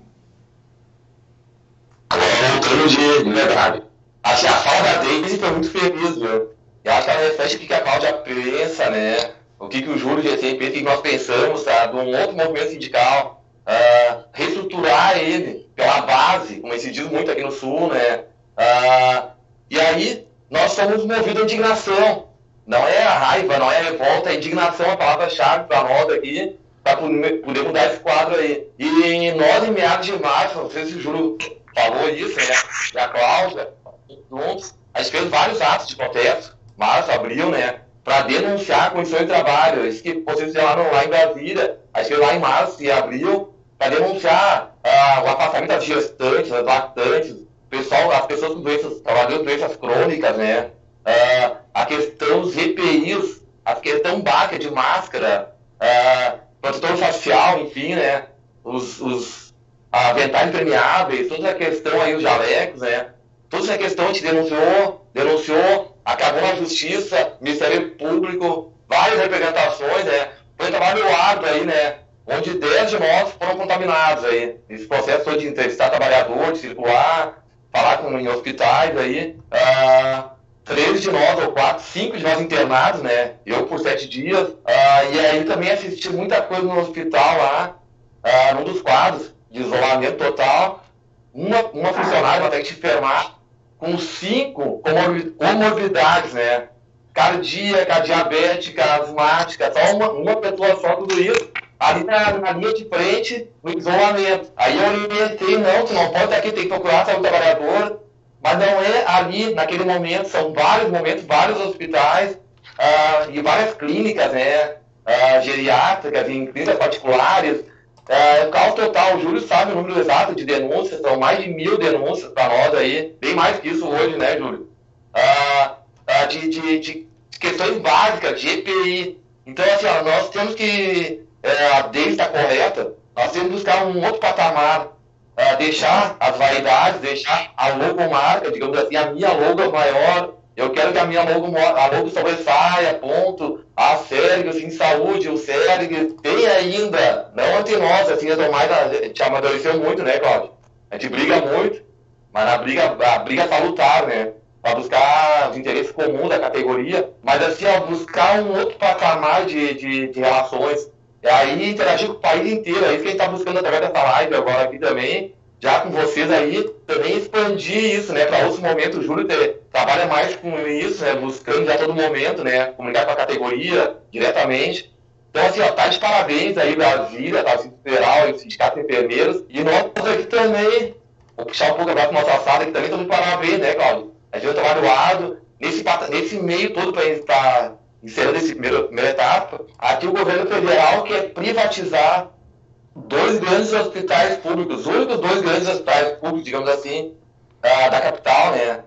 Voltando de verdade. Acho que a fala da Deise foi muito feliz, viu? Eu acho que ela reflete o que a Cláudia pensa, né? O que o Júlio de SMP, o que nós pensamos, tá? De um outro movimento sindical, reestruturar ele pela base, como se diz muito aqui no Sul, né? E aí, nós somos movidos à indignação. Não é a raiva, não é a revolta, é a indignação, a palavra-chave para nós aqui, para poder mudar esse quadro aí. E nós, em meados de março, não sei se o Júlio falou isso, né? E a Cláudia, juntos, a gente fez vários atos de protesto, março, abril, né? Para denunciar condições de trabalho. Isso que vocês fizeram lá em Brasília, a gente fez lá em março e abril, para denunciar o afastamento das gestantes, das lactantes, as pessoas com doenças, trabalhadores com doenças crônicas, né? A questão dos EPIs, a questão básica de máscara, protetor facial, enfim, né? Os aventais impermeáveis, toda a questão aí, os jalecos, né? Toda essa questão a gente denunciou, acabou na Justiça, Ministério Público, várias representações, né? Foi um trabalho árduo aí, né? Onde 10 de nós foram contaminados aí. Esse processo todo de entrevistar trabalhador, de circular, falar em hospitais aí. 3 de nós, ou 4, 5 de nós internados, né? Eu por 7 dias. E aí também assisti muita coisa no hospital lá, num dos quadros de isolamento total. Uma funcionária, uma técnica de enfermagem, com 5 comorbidades, né? Cardíaca, diabética, asmática, só uma pessoa só, tudo isso, ali na linha de frente, no isolamento. Aí eu orientei, não, tu não pode estar aqui, tem que procurar saúde do trabalhador. Mas não é ali, naquele momento, são vários momentos, vários hospitais e várias clínicas, né, geriátricas, em clínicas particulares. O caos total, o Júlio sabe o número exato de denúncias, são mais de 1.000 denúncias para nós aí, bem mais que isso hoje, né, Júlio? De questões básicas, de EPI. Então, assim, nós temos que, a Deise está correta, nós temos que buscar um outro patamar. Deixar as vaidades, deixar a logomarca, digamos assim, a minha logo maior. Eu quero que a minha logo sobressaia, ponto. A Sérgio, assim, saúde, o Sérgio. Tem ainda, não entre nós, assim, te amadureceu muito, né, Cláudio? A gente briga muito, mas a briga salutar, né? Para buscar os interesses comuns da categoria, mas assim, buscar um outro patamar de relações. E aí interagir com o país inteiro, é isso que a gente está buscando através dessa live agora aqui também, já com vocês aí, também expandir isso, né, para outros momentos. O Júlio trabalha mais com isso, né, buscando já a todo momento, né, comunicar com a categoria diretamente. Então, assim, ó, tá de parabéns aí, Brasília, tá Federal, o Sindicato de Enfermeiros. E nós aqui também, vou puxar um pouco agora para nossa sala, que também estamos de parabéns, né, Cláudio? A gente vai trabalho árduo nesse meio todo para a gente estar encerrando essa primeira etapa. Aqui o governo federal quer privatizar 2 grandes hospitais públicos, os únicos 2 grandes hospitais públicos, digamos assim, da capital, né?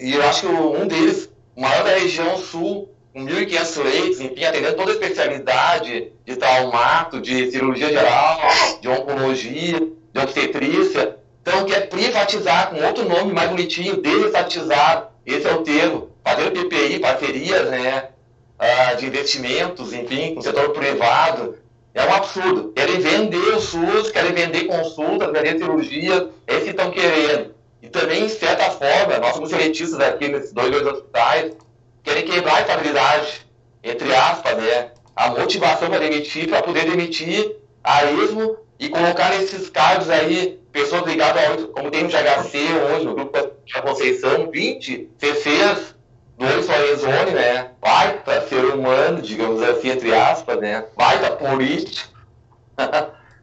E eu acho que um deles, o maior da região sul, com 1.500 leitos, enfim, atendendo toda a especialidade de traumato, de cirurgia geral, de oncologia, de obstetrícia. Então, quer privatizar com outro nome mais bonitinho, desestatizar, esse é o termo, fazendo PPI, parcerias, né, de investimentos, enfim, com o setor privado. É um absurdo. Querem vender o SUS, querem vender consultas, vender cirurgias, é isso que estão querendo. E também, de certa forma, nós somos elitistas aqui nesses 2 grandes hospitais, querem quebrar a estabilidade, entre aspas, né? A motivação para demitir, para poder demitir a esmo e colocar nesses cargos aí pessoas ligadas ao, como tem no GHC hoje, no Grupo da Conceição, 20 CCs do Lorenzoni, né? Baita ser humano, digamos assim, entre aspas, né? Baita político.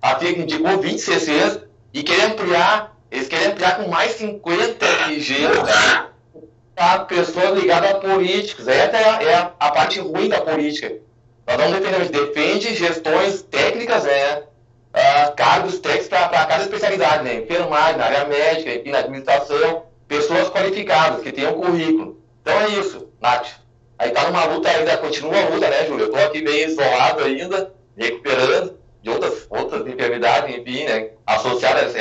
Assim que indicou 20 CCs e eles querem ampliar com mais 50 RGs, né? Pessoas ligadas a políticos. Essa é a parte ruim da política. Nós não defendemos, a gente defende gestões técnicas, né? Cargos técnicos para cada especialidade, né? Enfermagem, na área médica, enfim, na administração, pessoas qualificadas, que tenham currículo. Então é isso, Nath. Aí tá numa luta ainda, continua a luta, né, Júlio? Eu tô aqui meio isolado ainda, recuperando de outras enfermidades, enfim, né? Associadas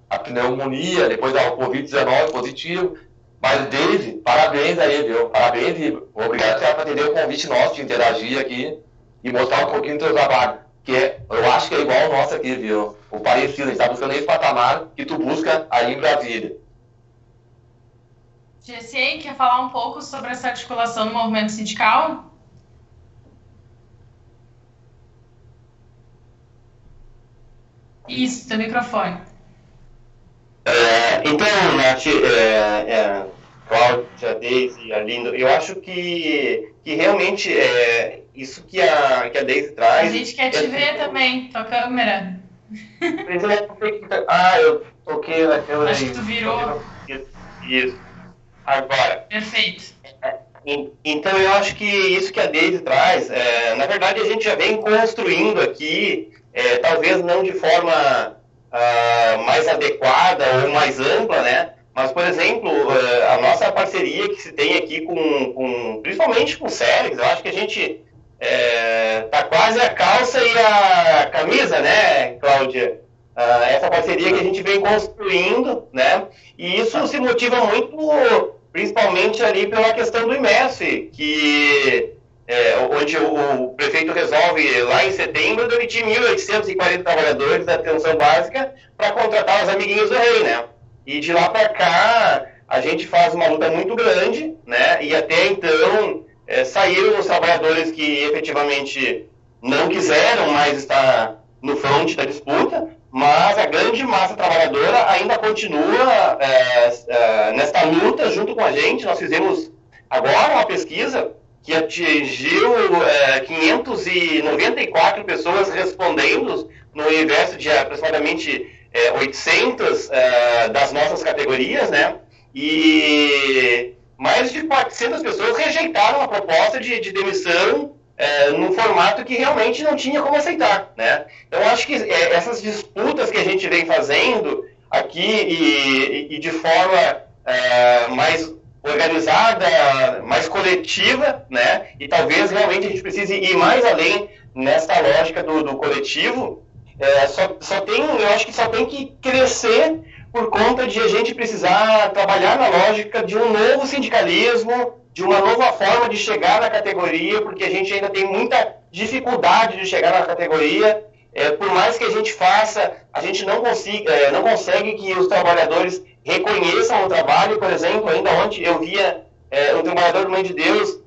a pneumonia, depois ao Covid-19 positivo. Mas, Daisy, parabéns aí, viu? Parabéns e obrigado por atender o convite nosso de interagir aqui e mostrar um pouquinho do seu trabalho. Eu acho que é igual o nosso aqui, viu? O parecido, a gente está buscando esse patamar que tu busca aí em Brasília. GCA, quer falar um pouco sobre essa articulação no movimento sindical? Isso, teu microfone. Então, Nath, Cláudia, Daisy, Arlindo, eu acho que realmente isso que a Daisy traz... A gente quer te ver também, tua câmera. Eu toquei na câmera. Acho que tu virou. Isso. Agora. Perfeito. Então, eu acho que isso que a Daisy traz, na verdade, a gente já vem construindo aqui, talvez não de forma mais adequada ou mais ampla, né? Mas, por exemplo, a nossa parceria que se tem aqui principalmente com o Célix, eu acho que a gente tá quase a calça e a camisa, né, Cláudia? Essa parceria que a gente vem construindo, né? E isso se motiva muito, principalmente ali pela questão do IMESF, que onde o prefeito resolve, lá em setembro, demitir 1.840 trabalhadores da atenção básica para contratar os amiguinhos do rei, né? E de lá para cá, a gente faz uma luta muito grande, né? E até então, saíram os trabalhadores que efetivamente não quiseram mais estar no fronte da disputa, mas a grande massa trabalhadora ainda continua nesta luta junto com a gente. Nós fizemos agora uma pesquisa que atingiu 594 pessoas respondendo no universo de aproximadamente 800 das nossas categorias, né? E mais de 400 pessoas rejeitaram a proposta de demissão num formato que realmente não tinha como aceitar, né? Então, acho que essas disputas que a gente vem fazendo aqui e de forma mais organizada, mais coletiva, né? E talvez realmente a gente precise ir mais além nessa lógica do coletivo. Eu acho que só tem que crescer por conta de a gente precisar trabalhar na lógica de um novo sindicalismo, de uma nova forma de chegar na categoria, porque a gente ainda tem muita dificuldade de chegar na categoria. Por mais que a gente faça, a gente não consegue que os trabalhadores reconheçam o trabalho. Por exemplo, ainda ontem eu via um trabalhador do Mãe de Deus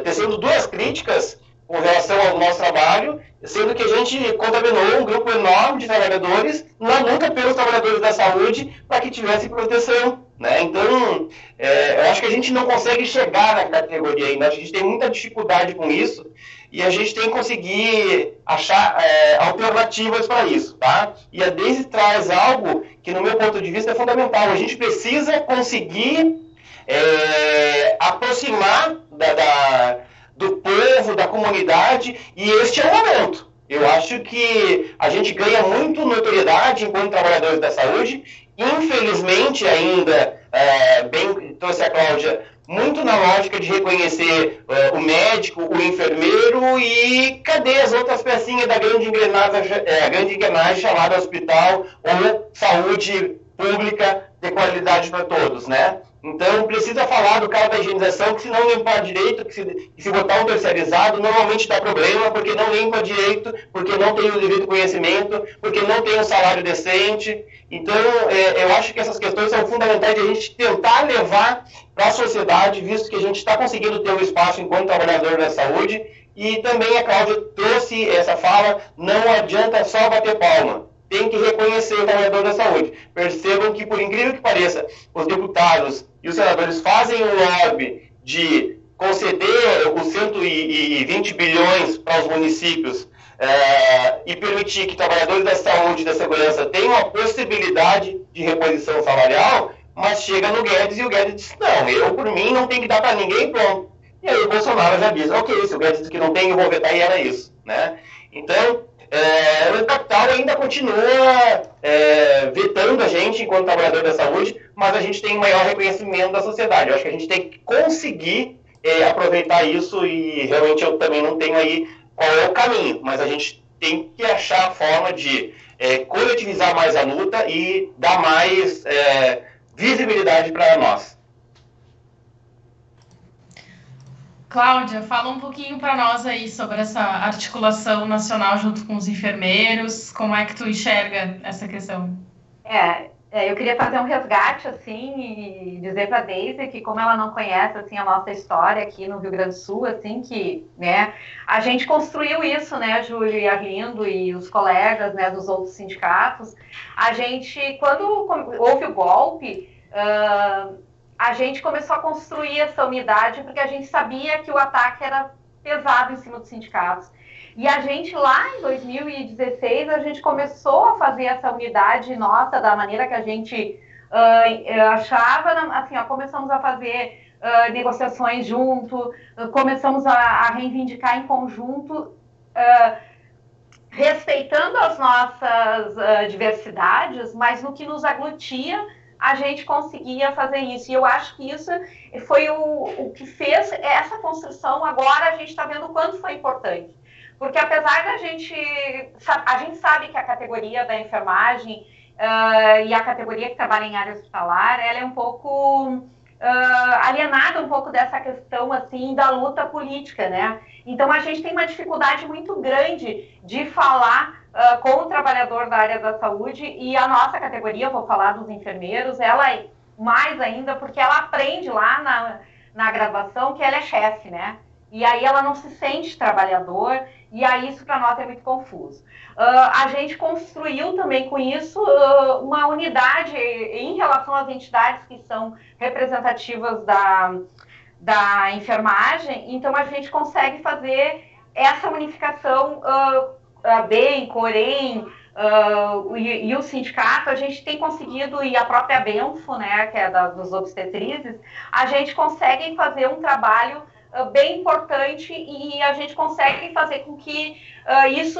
tecendo 2 críticas com relação ao nosso trabalho, sendo que a gente contaminou um grupo enorme de trabalhadores na luta pelos trabalhadores da saúde para que tivessem proteção, né? Então, eu acho que a gente não consegue chegar na categoria ainda, a gente tem muita dificuldade com isso, e a gente tem que conseguir achar alternativas para isso, tá? E a Daisy traz algo que, no meu ponto de vista, é fundamental. A gente precisa conseguir aproximar do povo, da comunidade, e este é o momento. Eu acho que a gente ganha muito notoriedade enquanto trabalhadores da saúde, infelizmente ainda, bem trouxe a Cláudia, muito na lógica de reconhecer o médico, o enfermeiro, e cadê as outras pecinhas da grande engrenagem chamada hospital ou saúde pública de qualidade para todos, né? Então, precisa falar do cara da higienização, que se não limpar direito, que se botar um terceirizado, normalmente dá problema, porque não limpa direito, porque não tem o devido conhecimento, porque não tem um salário decente. Então, eu acho que essas questões são fundamentais de a gente tentar levar para a sociedade, visto que a gente está conseguindo ter um espaço enquanto trabalhador da saúde. E também a Cláudia trouxe essa fala, não adianta só bater palma. Tem que reconhecer o trabalhador da saúde. Percebam que, por incrível que pareça, os deputados e os senadores fazem um lobby de conceder os 120 bilhões para os municípios e permitir que trabalhadores da saúde e da segurança tenham a possibilidade de reposição salarial, mas chega no Guedes e o Guedes diz, não, eu, por mim, não tenho que dar para ninguém, pronto. E aí o Bolsonaro já diz, ok, se o Guedes diz que não tem, eu vou vetar, e era isso, né? Então, o capital ainda continua vetando a gente enquanto trabalhador da saúde, mas a gente tem um maior reconhecimento da sociedade. Eu acho que a gente tem que conseguir aproveitar isso, e realmente eu também não tenho aí qual é o caminho, mas a gente tem que achar a forma de coletivizar mais a luta e dar mais visibilidade para nós. Cláudia, fala um pouquinho para nós aí sobre essa articulação nacional junto com os enfermeiros, como é que tu enxerga essa questão? Eu queria fazer um resgate, assim, e dizer para a Daisy que, como ela não conhece, assim, a nossa história aqui no Rio Grande do Sul, assim, que, né, a gente construiu isso, né, Júlio e Arlindo e os colegas, né, dos outros sindicatos. A gente, quando houve o golpe, a gente começou a construir essa unidade porque a gente sabia que o ataque era pesado em cima dos sindicatos. E a gente, lá em 2016, a gente começou a fazer essa unidade nossa, da maneira que a gente achava, assim, começamos a fazer negociações junto, começamos a reivindicar em conjunto, respeitando as nossas diversidades, mas no que nos aglutia, a gente conseguia fazer isso. E eu acho que isso foi o que fez essa construção. Agora a gente está vendo o quanto foi importante. Porque apesar da gente sabe que a categoria da enfermagem e a categoria que trabalha em área hospitalar, ela é um pouco alienada um pouco dessa questão, assim, da luta política, né? Então a gente tem uma dificuldade muito grande de falar com o trabalhador da área da saúde, e a nossa categoria, vou falar dos enfermeiros, ela é mais ainda, porque ela aprende lá na graduação que ela é chefe, né? E aí ela não se sente trabalhador, e aí isso para nós é muito confuso. A gente construiu também com isso uma unidade em relação às entidades que são representativas da enfermagem, então a gente consegue fazer essa unificação. A BEM, Corém e o sindicato, a gente tem conseguido, e a própria Benfo, né, que é dos obstetrizes, a gente consegue fazer um trabalho bem importante, e a gente consegue fazer com que isso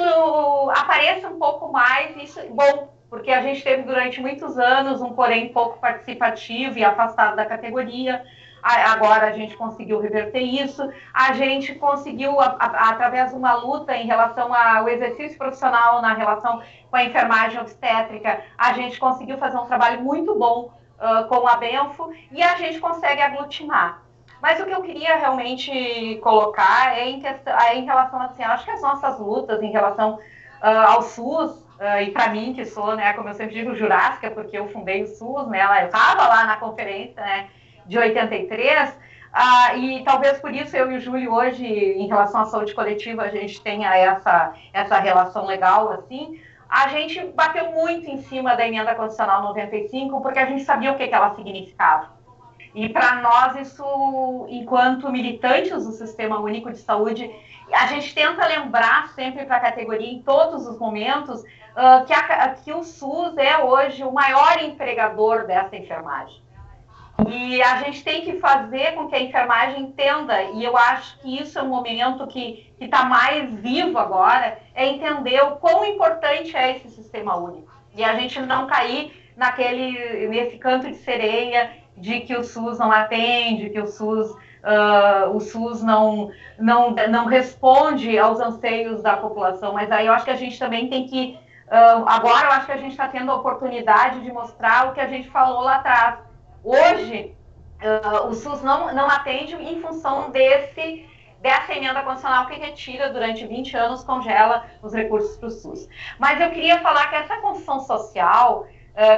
apareça um pouco mais. Isso, bom, porque a gente teve durante muitos anos um Corém pouco participativo e afastado da categoria. Agora a gente conseguiu reverter isso, a gente conseguiu, através de uma luta em relação ao exercício profissional, na relação com a enfermagem obstétrica, a gente conseguiu fazer um trabalho muito bom com a Benfo, e a gente consegue aglutinar. Mas o que eu queria realmente colocar em relação, assim, acho que as nossas lutas em relação ao SUS, e para mim, que sou, né, como eu sempre digo, jurássica, porque eu fundei o SUS, né, eu estava lá na conferência, né, de 83, e talvez por isso eu e o Júlio hoje, em relação à saúde coletiva, a gente tenha essa relação legal, assim. A gente bateu muito em cima da emenda condicional 95, porque a gente sabia o que ela significava. E para nós isso, enquanto militantes do Sistema Único de Saúde, a gente tenta lembrar sempre para a categoria, em todos os momentos, que o SUS é hoje o maior empregador dessa enfermagem. E a gente tem que fazer com que a enfermagem entenda, e eu acho que isso é um momento que está mais vivo agora, é entender o quão importante é esse Sistema Único. E a gente não cair nesse canto de sereia de que o SUS não atende, que o SUS não responde aos anseios da população. Mas aí eu acho que a gente também tem que... agora eu acho que a gente está tendo a oportunidade de mostrar o que a gente falou lá atrás. Hoje, o SUS não atende em função dessa emenda constitucional que retira durante 20 anos, congela os recursos para o SUS. Mas eu queria falar que essa construção social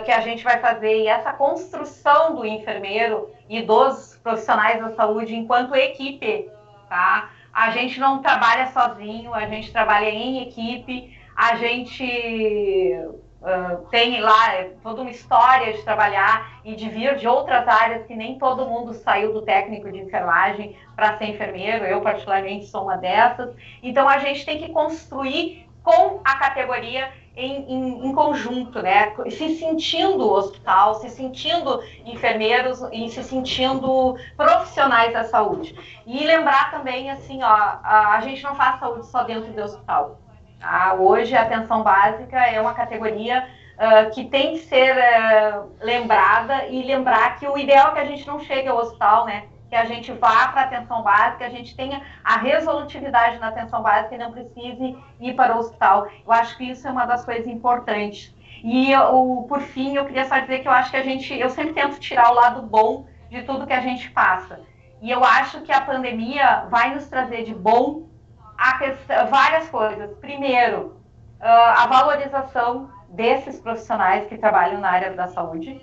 que a gente vai fazer e essa construção do enfermeiro e dos profissionais da saúde enquanto equipe, tá? A gente não trabalha sozinho, a gente trabalha em equipe, a gente tem lá toda uma história de trabalhar e de vir de outras áreas que nem todo mundo saiu do técnico de enfermagem para ser enfermeiro, eu particularmente sou uma dessas. Então a gente tem que construir com a categoria em conjunto, né? Se sentindo hospital, se sentindo enfermeiros e se sentindo profissionais da saúde. E lembrar também, assim, a gente não faz saúde só dentro do hospital. Tá? Hoje a atenção básica é uma categoria que tem que ser lembrada, e lembrar que o ideal é que a gente não chegue ao hospital, né? Que a gente vá para a atenção básica, a gente tenha a resolutividade na atenção básica e não precise ir para o hospital. Eu acho que isso é uma das coisas importantes. E, por fim, eu queria só dizer que eu acho que eu sempre tento tirar o lado bom de tudo que a gente passa. E eu acho que a pandemia vai nos trazer de bom várias coisas. Primeiro, a valorização desses profissionais que trabalham na área da saúde.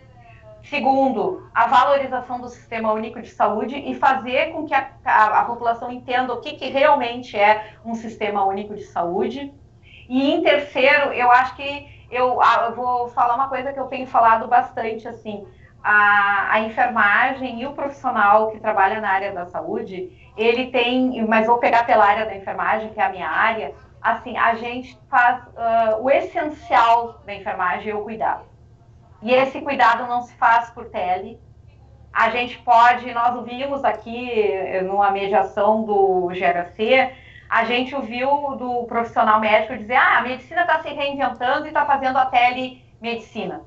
Segundo, a valorização do Sistema Único de Saúde e fazer com que a população entenda o que realmente é um Sistema Único de Saúde. E em terceiro, eu acho que eu vou falar uma coisa que eu tenho falado bastante, assim, a enfermagem e o profissional que trabalha na área da saúde, ele tem, mas vou pegar pela área da enfermagem, que é a minha área, assim, a gente faz o essencial da enfermagem é o cuidado. E esse cuidado não se faz por tele. A gente pode, nós ouvimos aqui numa mediação do GHC, a gente ouviu do profissional médico dizer: a medicina está se reinventando e está fazendo a telemedicina.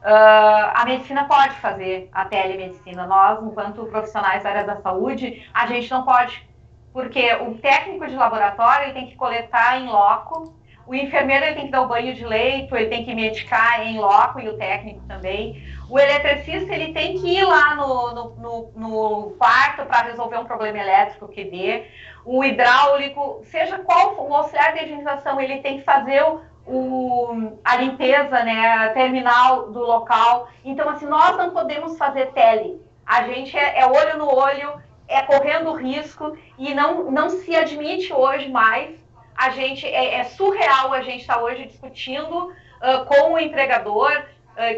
A medicina pode fazer a telemedicina. Nós, enquanto profissionais da área da saúde, a gente não pode, porque o técnico de laboratório ele tem que coletar em loco, o enfermeiro ele tem que dar o banho de leito, ele tem que medicar em loco, e o técnico também. O eletricista ele tem que ir lá no quarto para resolver um problema elétrico que dê. O hidráulico, seja qual for, o auxiliar de higienização, ele tem que fazer a limpeza, né, terminal do local. Então, assim, nós não podemos fazer tele. A gente é olho no olho, é correndo risco, e não se admite hoje mais. A gente é surreal a gente estar hoje discutindo com o empregador,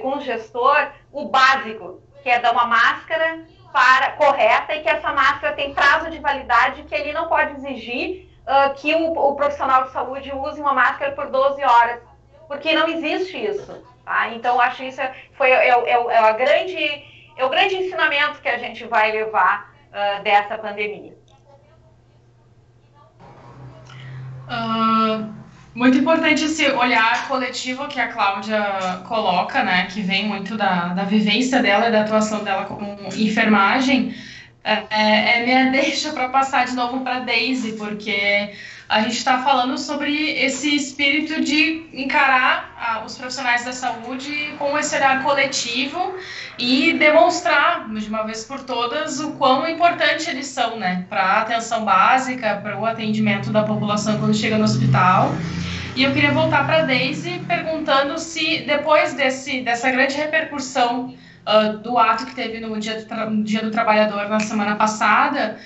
com o gestor, o básico, que é dar uma máscara correta, e que essa máscara tem prazo de validade, que ele não pode exigir que o profissional de saúde use uma máscara por 12 horas, porque não existe isso. Tá? Então, acho que isso é o grande ensinamento que a gente vai levar dessa pandemia. Muito importante esse olhar coletivo que a Cláudia coloca, né, que vem muito da vivência dela e da atuação dela como enfermagem. Minha deixa para passar de novo para a Daisy, porque a gente está falando sobre esse espírito de encarar os profissionais da saúde com esse olhar coletivo e demonstrar, de uma vez por todas, o quão importante eles são, né, para a atenção básica, para o atendimento da população quando chega no hospital. E eu queria voltar para a Daisy perguntando se, depois dessa grande repercussão do ato que teve no Dia do Trabalhador na semana passada,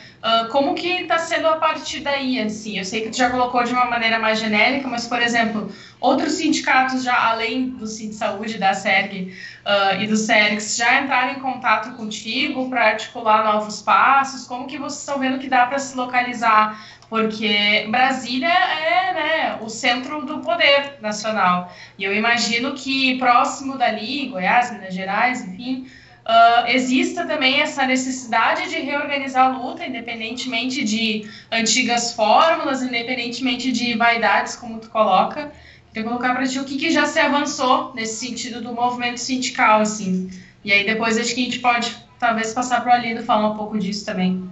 Como que está sendo a partir daí, assim? Eu sei que tu já colocou de uma maneira mais genérica, mas, por exemplo, outros sindicatos, já além do Sindsaúde, da SERG e do SERGS, já entraram em contato contigo para articular novos passos? Como que vocês estão vendo que dá para se localizar? Porque Brasília é, né, o centro do poder nacional. E eu imagino que próximo dali, Goiás, Minas Gerais, enfim, exista também essa necessidade de reorganizar a luta, independentemente de antigas fórmulas, independentemente de vaidades, como tu coloca. Queria colocar para ti o que já se avançou nesse sentido do movimento sindical, assim. E aí depois acho que a gente pode, talvez, passar para o Alindo falar um pouco disso também.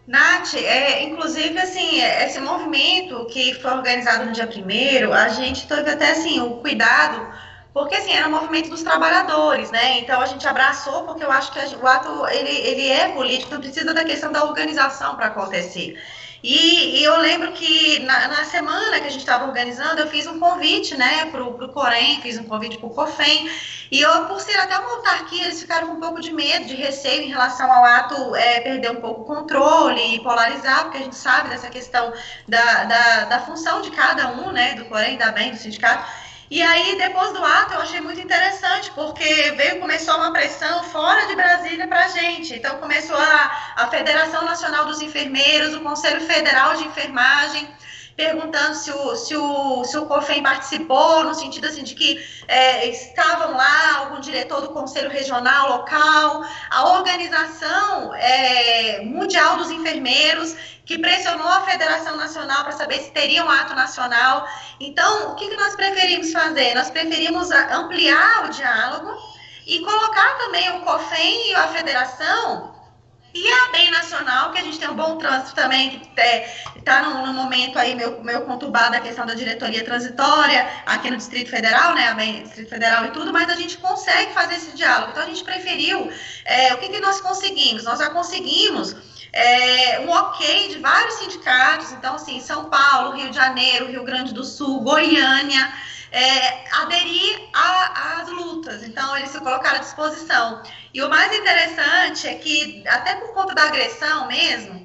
Nath, inclusive, assim, esse movimento que foi organizado no dia 1º, a gente teve até, assim, o cuidado, porque, assim, era um movimento dos trabalhadores, né? Então, a gente abraçou, porque eu acho que o ato, ele é político, não precisa da questão da organização para acontecer. E eu lembro que na semana que a gente estava organizando, eu fiz um convite, né, para o Corém, fiz um convite para o COFEM, e eu, por ser até uma autarquia, eles ficaram com um pouco de medo, de receio em relação ao ato perder um pouco o controle e polarizar, porque a gente sabe dessa questão da função de cada um, né, do Corém, da BEM, do sindicato. E aí, depois do ato, eu achei muito interessante, porque começou uma pressão fora de Brasília para a gente. Então, começou a Federação Nacional dos Enfermeiros, o Conselho Federal de Enfermagem, perguntando se o COFEM participou, no sentido assim, de que estavam lá algum diretor do Conselho Regional, local, a Organização Mundial dos Enfermeiros, que pressionou a Federação Nacional para saber se teria um ato nacional. Então, o que nós preferimos fazer? Nós preferimos ampliar o diálogo e colocar também o COFEM e a Federação e a BEM Nacional, que a gente tem um bom trânsito também, que está no momento aí meu conturbado a questão da diretoria transitória aqui no Distrito Federal, né, a BEM Distrito Federal e tudo, mas a gente consegue fazer esse diálogo. Então, a gente preferiu, o que nós conseguimos? Nós já conseguimos um ok de vários sindicatos, então, assim, São Paulo, Rio de Janeiro, Rio Grande do Sul, Goiânia, aderir às lutas. Então, eles se colocaram à disposição. E o mais interessante é que, até por conta da agressão mesmo,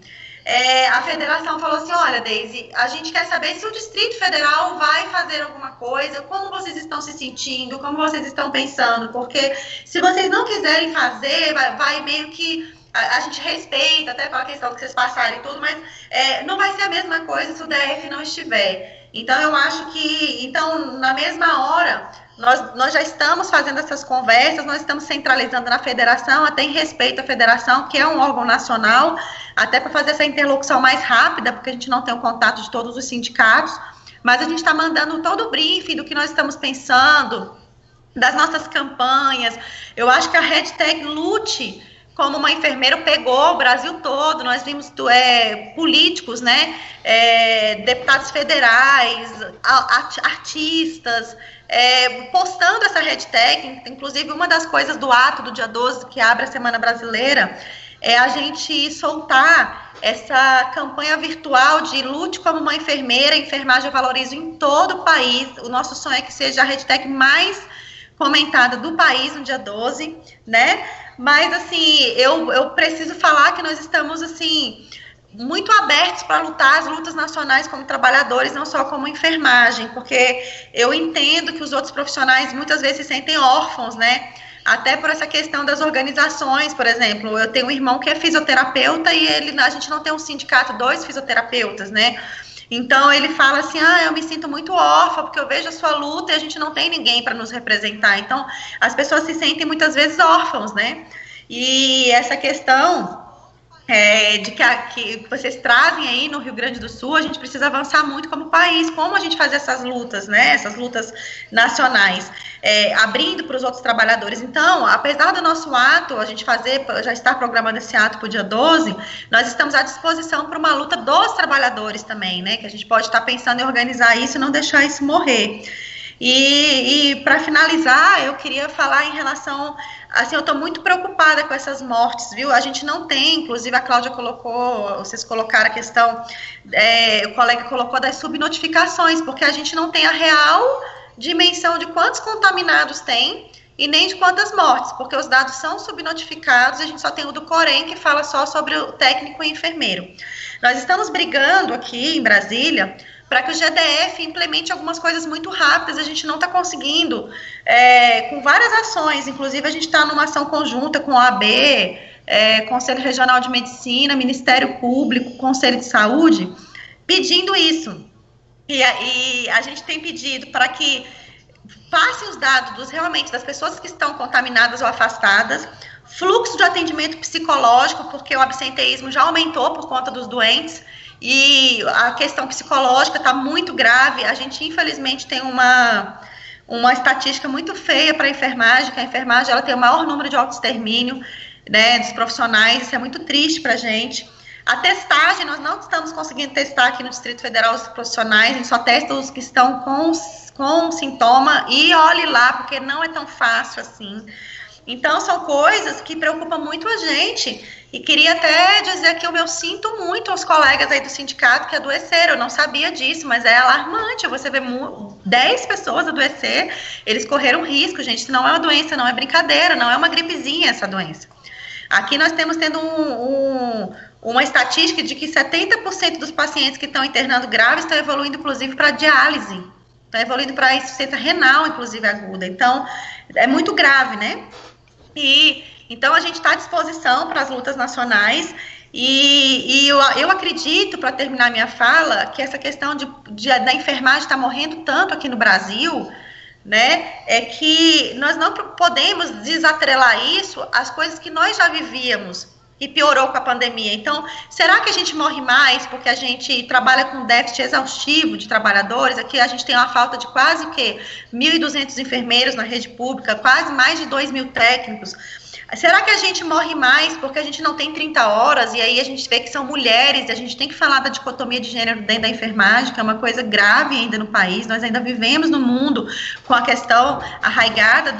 a federação falou assim, olha, Deise, a gente quer saber se o Distrito Federal vai fazer alguma coisa, como vocês estão se sentindo, como vocês estão pensando, porque se vocês não quiserem fazer, vai meio que... A gente respeita até pela questão que vocês passaram e tudo, mas não vai ser a mesma coisa se o DF não estiver. Então, eu acho que, na mesma hora, nós já estamos fazendo essas conversas, nós estamos centralizando na federação, até em respeito à federação, que é um órgão nacional, até para fazer essa interlocução mais rápida, porque a gente não tem o contato de todos os sindicatos, mas a gente está mandando todo o briefing do que nós estamos pensando, das nossas campanhas. Eu acho que a hashtag Lute como uma enfermeira pegou o Brasil todo. Nós vimos políticos, né, deputados federais, artistas, postando essa hashtag. Inclusive, uma das coisas do ato do dia 12, que abre a Semana Brasileira, é a gente soltar essa campanha virtual de lute como uma enfermeira, enfermagem eu valorizo em todo o país. O nosso sonho é que seja a hashtag mais comentada do país no dia 12, né? Mas, assim, eu preciso falar que nós estamos, assim, muito abertos para lutar as lutas nacionais como trabalhadores, não só como enfermagem, porque eu entendo que os outros profissionais muitas vezes se sentem órfãos, né? Até por essa questão das organizações, por exemplo. Eu tenho um irmão que é fisioterapeuta e a gente não tem um sindicato, 2 fisioterapeutas, né? Então, ele fala assim, eu me sinto muito órfã, porque eu vejo a sua luta e a gente não tem ninguém para nos representar. Então, as pessoas se sentem muitas vezes órfãos, né? E essa questão que vocês trazem aí no Rio Grande do Sul, a gente precisa avançar muito como país, como a gente fazer essas lutas, né? Essas lutas nacionais, abrindo para os outros trabalhadores. Então, apesar do nosso ato, a gente já está programando esse ato para o dia 12, nós estamos à disposição para uma luta dos trabalhadores também, né? Que a gente pode estar pensando em organizar isso e não deixar isso morrer. E para finalizar, eu queria falar em relação, assim, eu estou muito preocupada com essas mortes, viu? A gente não tem, inclusive a Cláudia colocou, vocês colocaram a questão, o colega colocou das subnotificações, porque a gente não tem a real dimensão de quantos contaminados tem e nem de quantas mortes, porque os dados são subnotificados, a gente só tem o do Corém, que fala só sobre o técnico e enfermeiro. Nós estamos brigando aqui em Brasília para que o GDF implemente algumas coisas muito rápidas, a gente não está conseguindo, com várias ações, inclusive a gente está numa ação conjunta com a OAB, Conselho Regional de Medicina, Ministério Público, Conselho de Saúde, pedindo isso. E a gente tem pedido para que passem os dados realmente das pessoas que estão contaminadas ou afastadas, fluxo de atendimento psicológico, porque o absenteísmo já aumentou por conta dos doentes, e a questão psicológica está muito grave. A gente, infelizmente, tem uma estatística muito feia para a enfermagem, que a enfermagem ela tem o maior número de autoextermínio, né, dos profissionais, isso é muito triste para a gente. A testagem, nós não estamos conseguindo testar aqui no Distrito Federal os profissionais, a gente só testa os que estão com sintoma, e olhe lá, porque não é tão fácil assim. Então, são coisas que preocupam muito a gente, e queria até dizer que eu sinto muito aos colegas aí do sindicato que adoeceram, eu não sabia disso, mas é alarmante, você vê 10 pessoas adoecer, eles correram risco, gente, não é uma doença, não é brincadeira, não é uma gripezinha essa doença. Aqui nós temos tendo uma estatística de que 70% dos pacientes que estão internando graves estão evoluindo, inclusive, para diálise, estão evoluindo para insuficiência renal, inclusive, aguda, então, é muito grave, né? Então, a gente está à disposição para as lutas nacionais, e eu acredito, para terminar minha fala, que essa questão da enfermagem estar morrendo tanto aqui no Brasil, né, é que nós não podemos desatrelar isso às coisas que nós já vivíamos, e piorou com a pandemia. Então, será que a gente morre mais porque a gente trabalha com déficit exaustivo de trabalhadores? Aqui a gente tem uma falta de quase 1.200 enfermeiros na rede pública, quase mais de 2.000 técnicos. Será que a gente morre mais porque a gente não tem 30 horas, e aí a gente vê que são mulheres, e a gente tem que falar da dicotomia de gênero dentro da enfermagem, que é uma coisa grave ainda no país. Nós ainda vivemos no mundo com a questão arraigada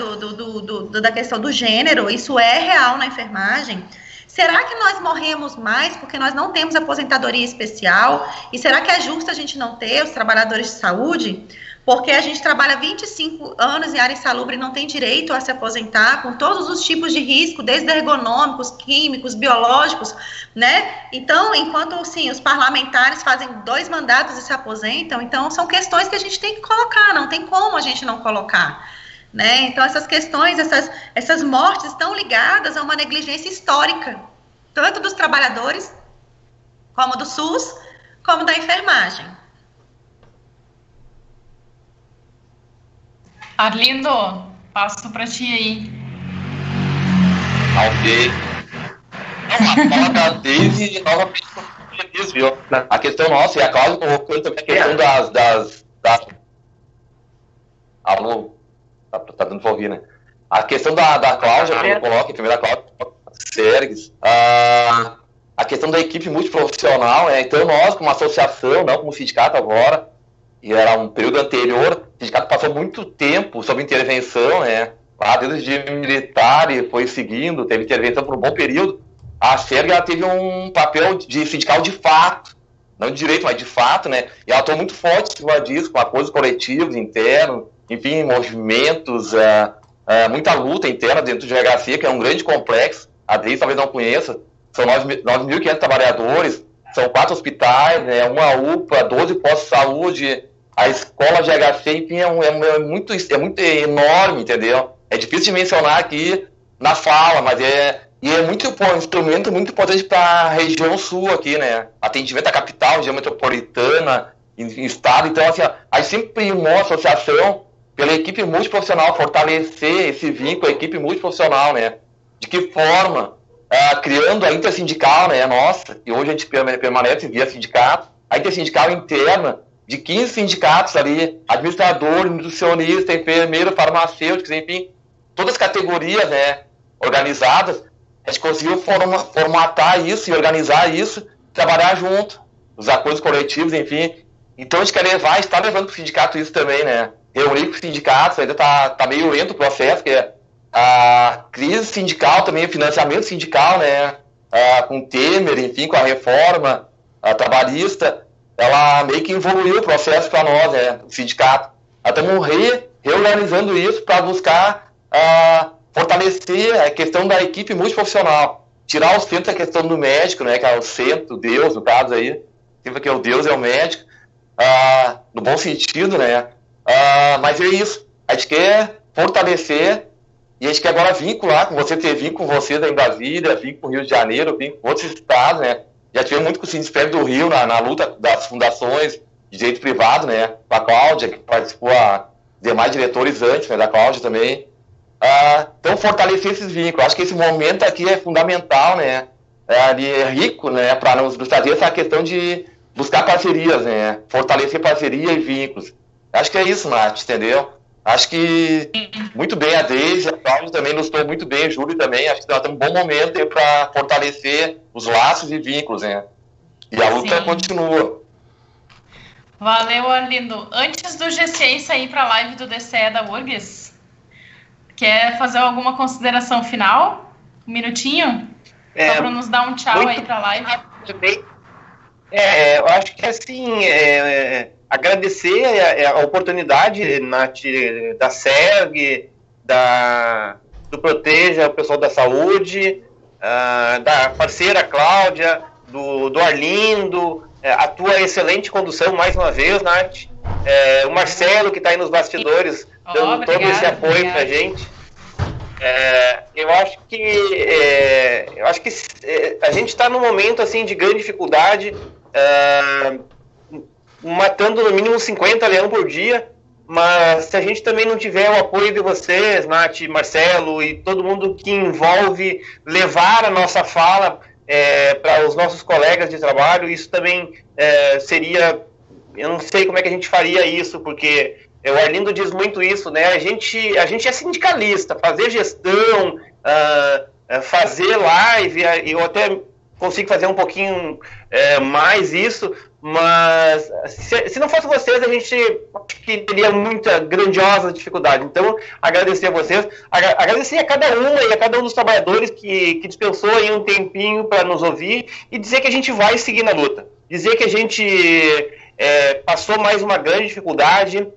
da questão do gênero, isso é real na enfermagem. Será que nós morremos mais porque nós não temos aposentadoria especial? E será que é justo a gente não ter os trabalhadores de saúde? Porque a gente trabalha 25 anos em área insalubre e não tem direito a se aposentar, com todos os tipos de risco, desde ergonômicos, químicos, biológicos, né? Então, enquanto, assim, os parlamentares fazem 2 mandatos e se aposentam, então são questões que a gente tem que colocar, não tem como a gente não colocar, né? Então, essas questões, essas mortes estão ligadas a uma negligência histórica, tanto dos trabalhadores, como do SUS, como da enfermagem. Arlindo, passo para ti aí. Ok. Não, fala da Deise, novamente, viu? A questão nossa, e a Cláudia colocou também a questão das... Alô? Tá dando pra ouvir, né? A questão da Cláudia, eu coloco, a primeira Cláudia, Sergues, a questão da equipe multiprofissional, então nós, como associação, não como sindicato agora, e era um período anterior, o sindicato passou muito tempo sob intervenção, né? Lá desde militar e foi seguindo, teve intervenção por um bom período. A Sergue, ela teve um papel de sindical de fato, não de direito, mas de fato, né? E ela atuou muito forte em cima disso, com acordos coletivos internos, enfim, movimentos, muita luta interna dentro do GHC, que é um grande complexo. A Deise talvez não conheça, são 9.500 trabalhadores, são 4 hospitais, né, uma UPA, 12 postos de saúde, a escola GHC, enfim, é muito enorme, entendeu? É difícil de mencionar aqui na fala, mas é muito um instrumento muito importante para a região sul aqui, né? Atendimento à capital, região metropolitana, em estado. Então, assim, a gente sempre primou a associação pela equipe multiprofissional, fortalecer esse vínculo, a equipe multiprofissional, né? De que forma? Criando a intersindical, né, nossa, e hoje a gente permanece via sindicato, a intersindical interna de 15 sindicatos ali, administrador, nutricionista, enfermeiro, farmacêuticos, enfim, todas as categorias, né, organizadas. A gente conseguiu formatar isso e organizar isso, trabalhar junto, os acordos coletivos, enfim. Então a gente quer levar, está levando para o sindicato isso também, né, reunir com os sindicatos, ainda tá meio lento o processo, que a crise sindical também, o financiamento sindical, né, com o Temer, enfim, com a reforma trabalhista, ela meio que evoluiu o processo para nós, né, o sindicato. Nós estamos reorganizando isso para buscar fortalecer a questão da equipe multiprofissional, tirar o centro da questão do médico, né, que é o centro, Deus, no caso aí, que o Deus é o médico, no bom sentido, né, mas é isso, a gente quer fortalecer e a gente quer agora vincular com você, ter vínculo com você da Brasília, vínculo com o Rio de Janeiro, vínculo com outros estados, né, já tivemos muito com o Sindespeb do Rio na luta das fundações de direito privado, né, com a Cláudia, que participou, demais diretores antes, né, da Cláudia também. Então, fortalecer esses vínculos. Acho que esse momento aqui é fundamental, né, é rico, né, para nos trazer essa questão de buscar parcerias, né, fortalecer parceria e vínculos. Acho que é isso, Nath, entendeu? Acho que muito bem a Deise, a Cláudia também ilustrou muito bem, o Júlio também. Acho que nós temos um bom momento para fortalecer os laços e vínculos, né, e a luta continua. Valeu, Arlindo. Antes do GCE sair para a live do DCE da URGS, quer fazer alguma consideração final? Um minutinho? Só para nos dar um tchau aí para a live. Eu acho que assim, agradecer a oportunidade, Nath, da SERG, do Proteja, o pessoal da saúde, da parceira Cláudia, do Arlindo, a tua excelente condução mais uma vez, Nath, o Marcelo que está aí nos bastidores dando todo esse apoio para a gente. Eu acho que a gente está num momento assim de grande dificuldade, matando no mínimo 50 leão por dia, mas se a gente também não tiver o apoio de vocês, Nath, Marcelo e todo mundo que envolve levar a nossa fala para os nossos colegas de trabalho, isso também seria, eu não sei como é que a gente faria isso, porque o Arlindo diz muito isso, né? A gente é sindicalista, fazer gestão, fazer live, eu até consigo fazer um pouquinho mais isso, mas se não fosse vocês, a gente acho que teria muita grandiosa dificuldade. Então, agradecer a vocês, agradecer a cada uma e a cada um dos trabalhadores que dispensou aí um tempinho para nos ouvir e dizer que a gente vai seguir na luta. Dizer que a gente passou mais uma grande dificuldade,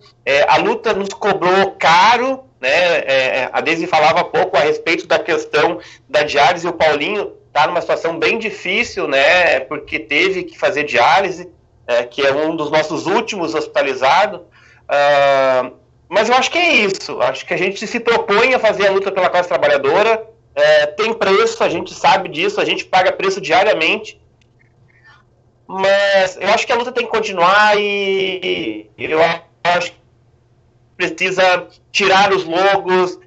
a luta nos cobrou caro, né? A Deise falava há pouco a respeito da questão da diálise, e o Paulinho está numa situação bem difícil, né, porque teve que fazer diálise, que é um dos nossos últimos hospitalizados, mas eu acho que é isso, acho que a gente se propõe a fazer a luta pela classe trabalhadora, tem preço, a gente sabe disso, a gente paga preço diariamente, mas eu acho que a luta tem que continuar e eu acho que precisa tirar os logos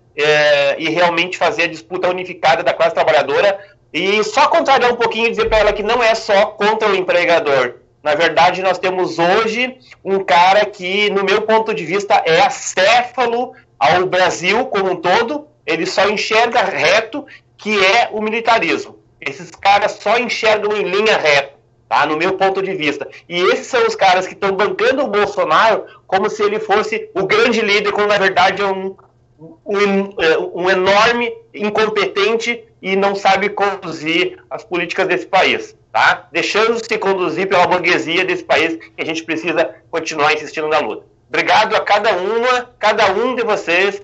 e realmente fazer a disputa unificada da classe trabalhadora. E só contrariar um pouquinho e dizer para ela que não é só contra o empregador. Na verdade, nós temos hoje um cara que, no meu ponto de vista, é acéfalo ao Brasil como um todo. Ele só enxerga reto, que é o militarismo. Esses caras só enxergam em linha reta, tá? No meu ponto de vista. E esses são os caras que estão bancando o Bolsonaro como se ele fosse o grande líder, quando na verdade é um enorme incompetente e não sabe conduzir as políticas desse país, tá? Deixando-se conduzir pela burguesia desse país, que a gente precisa continuar insistindo na luta. Obrigado a cada um de vocês.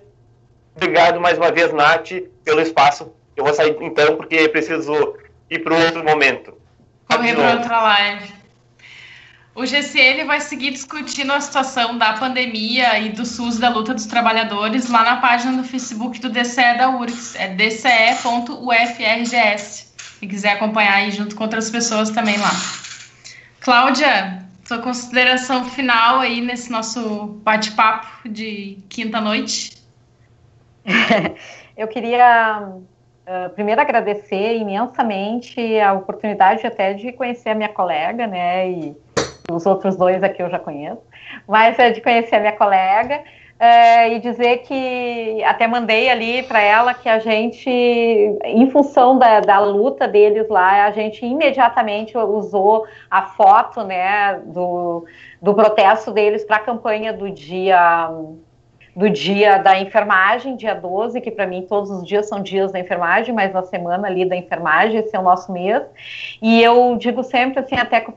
Obrigado mais uma vez, Nath, pelo espaço. Eu vou sair então, porque preciso ir para outro momento. Correr para outra live. O GCE vai seguir discutindo a situação da pandemia e do SUS, da luta dos trabalhadores, lá na página do Facebook do DCE da URGS, é dce.ufrgs. Se quiser acompanhar aí junto com outras pessoas também lá. Cláudia, sua consideração final aí nesse nosso bate-papo de quinta-noite. Eu queria primeiro agradecer imensamente a oportunidade até de conhecer a minha colega, né, e os outros dois aqui eu já conheço, mas de conhecer a minha colega e dizer que até mandei ali para ela que a gente, em função da luta deles lá, a gente imediatamente usou a foto, né, do protesto deles para a campanha do dia da enfermagem, dia 12, que para mim todos os dias são dias da enfermagem, mas na semana ali da enfermagem, esse é o nosso mês, e eu digo sempre assim, até que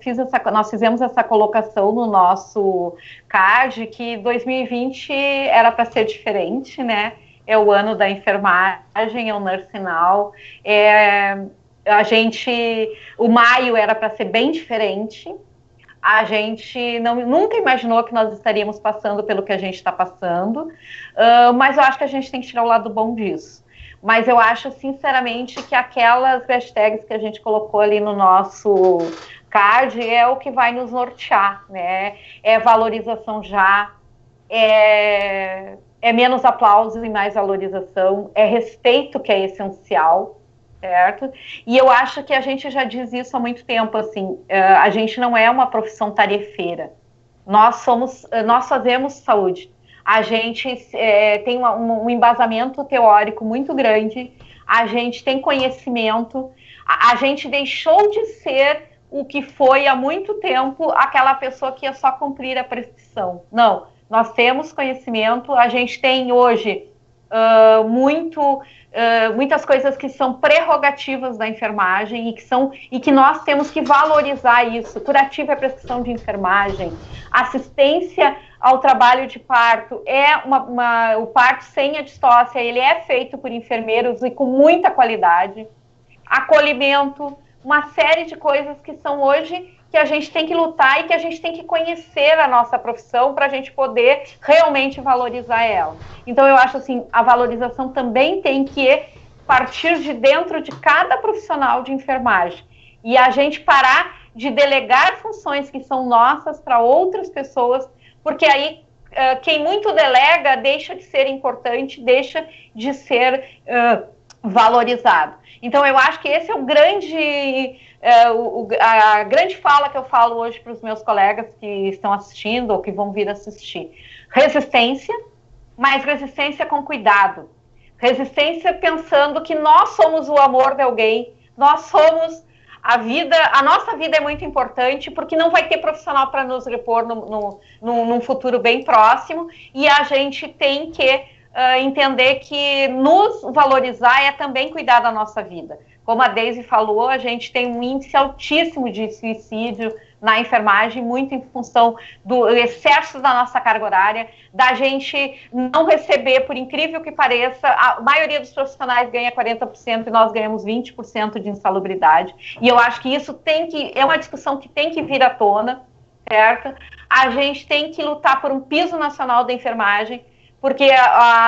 nós fizemos essa colocação no nosso card, que 2020 era para ser diferente, né, é o ano da enfermagem, é o Nurse Now. O maio era para ser bem diferente. A gente nunca imaginou que nós estaríamos passando pelo que a gente está passando, mas eu acho que a gente tem que tirar o lado bom disso. Mas eu acho, sinceramente, que aquelas hashtags que a gente colocou ali no nosso card é o que vai nos nortear, né? É valorização já, é menos aplausos e mais valorização, é respeito que é essencial, certo? E eu acho que a gente já diz isso há muito tempo, assim, a gente não é uma profissão tarefeira, nós fazemos saúde, a gente tem um embasamento teórico muito grande, a gente tem conhecimento, a gente deixou de ser o que foi há muito tempo aquela pessoa que ia só cumprir a prescrição. Não, nós temos conhecimento, a gente tem hoje muitas coisas que são prerrogativas da enfermagem e que nós temos que valorizar isso. Curativa é prescrição de enfermagem, assistência ao trabalho de parto, o parto sem a distócia, ele é feito por enfermeiros e com muita qualidade, acolhimento, uma série de coisas que são hoje que a gente tem que lutar e que a gente tem que conhecer a nossa profissão para a gente poder realmente valorizar ela. Então eu acho assim, a valorização também tem que partir de dentro de cada profissional de enfermagem e a gente parar de delegar funções que são nossas para outras pessoas, porque aí quem muito delega deixa de ser importante, deixa de ser valorizado. Então eu acho que esse é o grande... a grande fala que eu falo hoje para os meus colegas que estão assistindo ou que vão vir assistir. Resistência, mas resistência com cuidado. Resistência pensando que nós somos o amor de alguém, nós somos a vida, a nossa vida é muito importante porque não vai ter profissional para nos repor num futuro bem próximo e a gente tem que entender que nos valorizar é também cuidar da nossa vida. Como a Deise falou, a gente tem um índice altíssimo de suicídio na enfermagem, muito em função do excesso da nossa carga horária, da gente não receber, por incrível que pareça, a maioria dos profissionais ganha 40% e nós ganhamos 20% de insalubridade. E eu acho que isso é uma discussão que tem que vir à tona, certo? A gente tem que lutar por um piso nacional da enfermagem, porque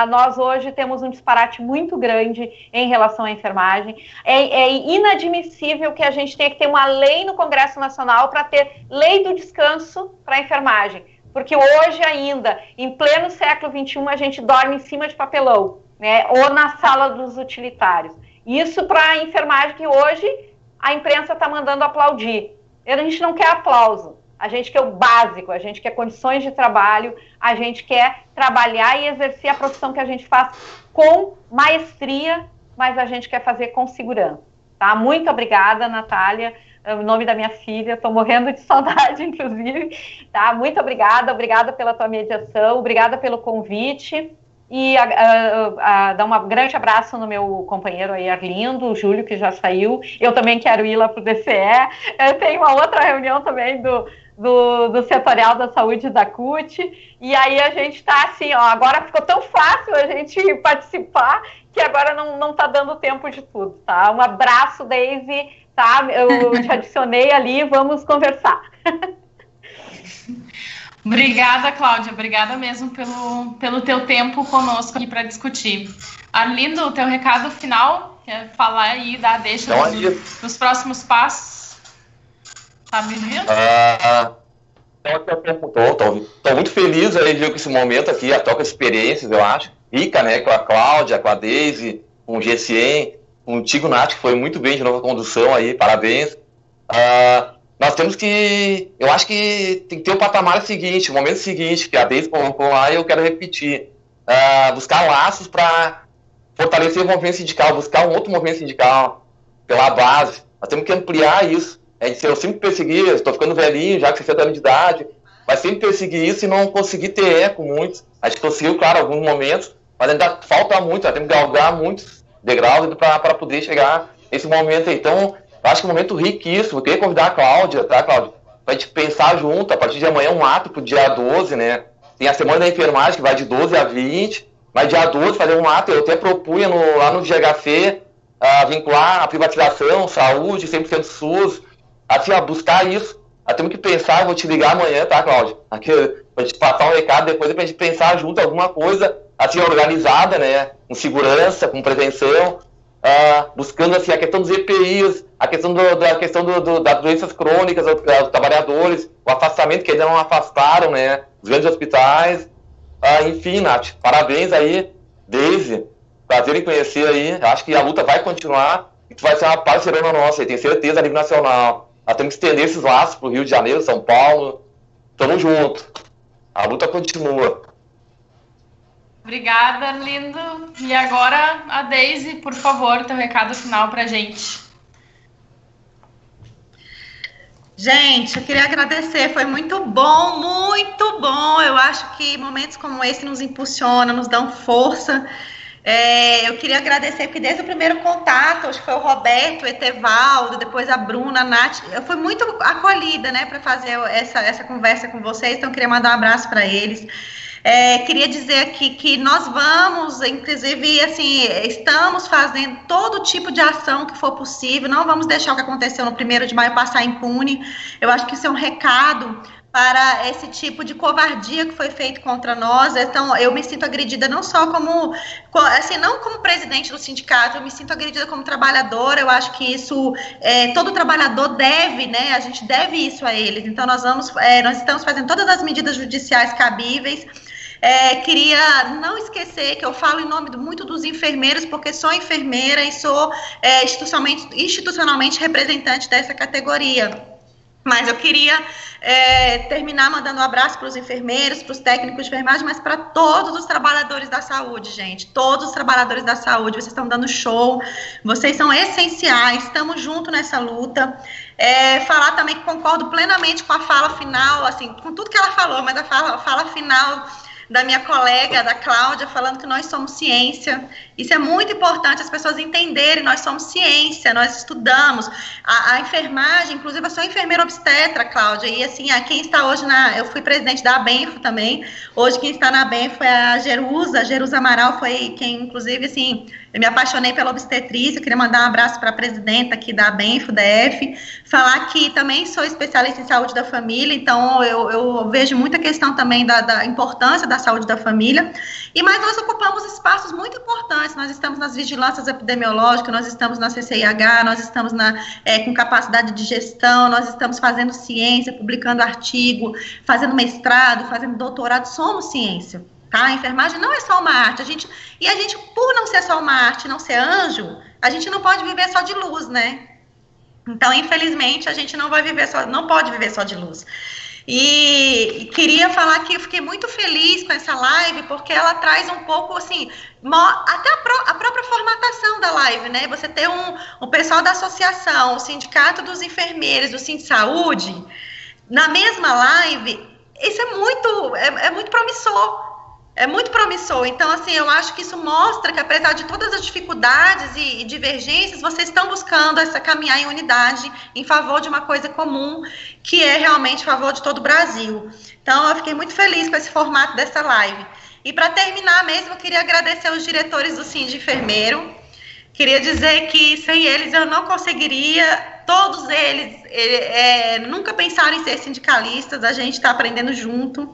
nós hoje temos um disparate muito grande em relação à enfermagem. É inadmissível que a gente tenha que ter uma lei no Congresso Nacional para ter lei do descanso para a enfermagem, porque hoje ainda, em pleno século XXI, a gente dorme em cima de papelão, né, ou na sala dos utilitários. Isso para a enfermagem que hoje a imprensa está mandando aplaudir. A gente não quer aplauso. A gente quer o básico, a gente quer condições de trabalho, a gente quer trabalhar e exercer a profissão que a gente faz com maestria, mas a gente quer fazer com segurança, tá? Muito obrigada, Natália, o nome da minha filha, estou morrendo de saudade, inclusive, tá? Muito obrigada pela tua mediação, obrigada pelo convite, e dar um grande abraço no meu companheiro aí, Arlindo, o Júlio, que já saiu. Eu também quero ir lá para o DCE, eu tenho uma outra reunião também do setorial da saúde da CUT, e aí a gente está assim, ó, agora ficou tão fácil a gente participar, que agora não está dando tempo de tudo, tá? Um abraço, Deise, tá? Eu te adicionei ali, vamos conversar. Obrigada, Cláudia, obrigada mesmo pelo teu tempo conosco aqui para discutir. Arlindo, o teu recado final, quer falar aí, dar a deixa dos próximos passos? Tá me vendo? Estou muito feliz aí com esse momento aqui, a troca de experiências, eu acho, rica, né, com a Cláudia, com a Deise, com o GCM, contigo, Nath, que foi muito bem de novo a condução aí, parabéns. Nós temos que, eu acho que tem que ter o patamar seguinte, o momento seguinte, que a Deise colocou lá e eu quero repetir, buscar laços para fortalecer o movimento sindical, buscar um outro movimento sindical pela base. Nós temos que ampliar isso. Eu sempre persegui, estou ficando velhinho, já com 60 anos de idade, mas sempre persegui isso e não consegui ter eco muito. A gente conseguiu, claro, alguns momentos, mas ainda falta muito, nós temos que galgar muitos degraus para poder chegar nesse momento. Então, eu acho que é um momento riquíssimo. Eu queria convidar a Cláudia, tá, Cláudia? Para a gente pensar junto, a partir de amanhã, um ato para o dia 12, né? Tem a Semana da Enfermagem, que vai de 12 a 20, mas dia 12 fazer um ato, eu até propunha lá no GHC vincular a privatização, saúde, 100% SUS, assim, buscar isso. Temos que pensar, eu vou te ligar amanhã, tá, Cláudia? Aqui, pra gente passar um recado depois, pra gente pensar junto alguma coisa, assim, organizada, né, com segurança, com prevenção, buscando, assim, a questão dos EPIs, a questão das doenças crônicas dos trabalhadores, o afastamento que ainda não afastaram, né, os grandes hospitais, enfim, Nath, parabéns aí, Daisy, prazer em conhecer aí, acho que a luta vai continuar, e tu vai ser uma parceirona nossa, eu tenho certeza, a nível nacional. Nós temos que estender esses laços para o Rio de Janeiro, São Paulo. Tamo junto. A luta continua. Obrigada, lindo. E agora, a Daisy, por favor, teu recado final para a gente. Gente, eu queria agradecer, foi muito bom, muito bom. Eu acho que momentos como esse nos impulsionam, nos dão força. Eu queria agradecer, porque desde o primeiro contato, acho que foi o Roberto, o Etevaldo, depois a Bruna, a Nath, eu fui muito acolhida, né, para fazer essa conversa com vocês, então eu queria mandar um abraço para eles. Queria dizer aqui que nós vamos, inclusive, assim, estamos fazendo todo tipo de ação que for possível, não vamos deixar o que aconteceu no 1º de maio passar impune. Eu acho que isso é um recado para esse tipo de covardia que foi feito contra nós. Então, eu me sinto agredida não só como, assim, não como presidente do sindicato, eu me sinto agredida como trabalhadora. Eu acho que isso, todo trabalhador deve, né, a gente deve isso a eles. Então, nós estamos fazendo todas as medidas judiciais cabíveis. Queria não esquecer que eu falo em nome muito dos enfermeiros, porque sou enfermeira e sou institucionalmente representante dessa categoria. Mas eu queria terminar mandando um abraço para os enfermeiros, para os técnicos de enfermagem, mas para todos os trabalhadores da saúde, gente. Todos os trabalhadores da saúde, vocês estão dando show, vocês são essenciais, estamos juntos nessa luta. Falar também que concordo plenamente com a fala final, assim, com tudo que ela falou, mas a fala final da minha colega, da Cláudia, falando que nós somos ciência. Isso é muito importante, as pessoas entenderem, nós somos ciência, nós estudamos. A enfermagem, inclusive eu sou enfermeira obstetra, Cláudia, e assim, quem está hoje eu fui presidente da ABENFO também, hoje quem está na ABENFO é a Jerusa Amaral, foi quem, inclusive, assim, eu me apaixonei pela obstetrícia, eu queria mandar um abraço para a presidenta aqui da ABENFO, DF, falar que também sou especialista em saúde da família, então eu vejo muita questão também da importância da saúde da família, mas nós ocupamos espaços muito importantes, nós estamos nas vigilâncias epidemiológicas, nós estamos na CCIH, nós estamos com capacidade de gestão, nós estamos fazendo ciência, publicando artigo, fazendo mestrado, fazendo doutorado, somos ciência. Tá? A enfermagem não é só uma arte, a gente, por não ser só uma arte, não ser anjo, a gente não pode viver só de luz, né? Então, infelizmente, a gente não pode viver só de luz. E queria falar que eu fiquei muito feliz com essa live, porque ela traz um pouco, assim, até a própria formatação da live, né? Você ter um pessoal da associação, o Sindicato dos Enfermeiros, do Sindsaúde, na mesma live, isso é muito promissor. É muito promissor. Então, assim, eu acho que isso mostra que, apesar de todas as dificuldades e divergências, vocês estão buscando caminhar em unidade em favor de uma coisa comum, que é realmente a favor de todo o Brasil. Então, eu fiquei muito feliz com esse formato dessa live. E, para terminar mesmo, eu queria agradecer aos diretores do Sind Enfermeiro. Queria dizer que, sem eles, eu não conseguiria. Todos eles nunca pensaram em ser sindicalistas, a gente está aprendendo junto.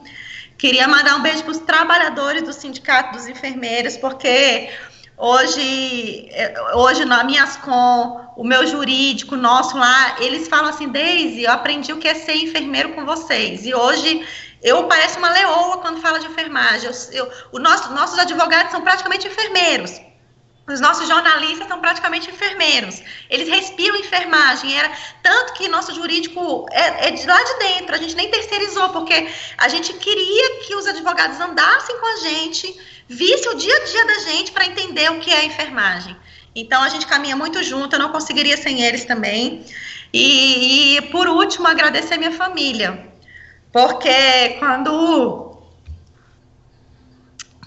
Queria mandar um beijo para os trabalhadores do Sindicato dos Enfermeiros, porque hoje na Miascom, o meu jurídico, nosso lá, eles falam assim, Daisy, eu aprendi o que é ser enfermeiro com vocês. E hoje eu pareço uma leoa quando falo de enfermagem. Nossos advogados são praticamente enfermeiros. Os nossos jornalistas são praticamente enfermeiros. Eles respiram enfermagem. Tanto que nosso jurídico é de lá de dentro. A gente nem terceirizou, porque a gente queria que os advogados andassem com a gente, vissem o dia a dia da gente para entender o que é a enfermagem. Então, a gente caminha muito junto. Eu não conseguiria sem eles também. E por último, agradecer a minha família. Porque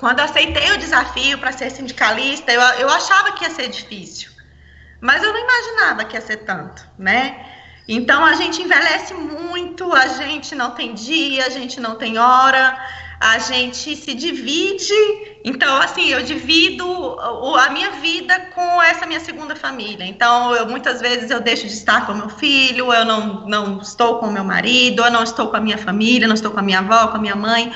quando aceitei o desafio para ser sindicalista, eu achava que ia ser difícil, mas eu não imaginava que ia ser tanto, né? Então, a gente envelhece muito, a gente não tem dia, a gente não tem hora, a gente se divide. Então, assim, eu divido a minha vida com essa minha segunda família. Então, muitas vezes eu deixo de estar com meu filho, eu não estou com meu marido, eu não estou com a minha família, não estou com a minha avó, com a minha mãe.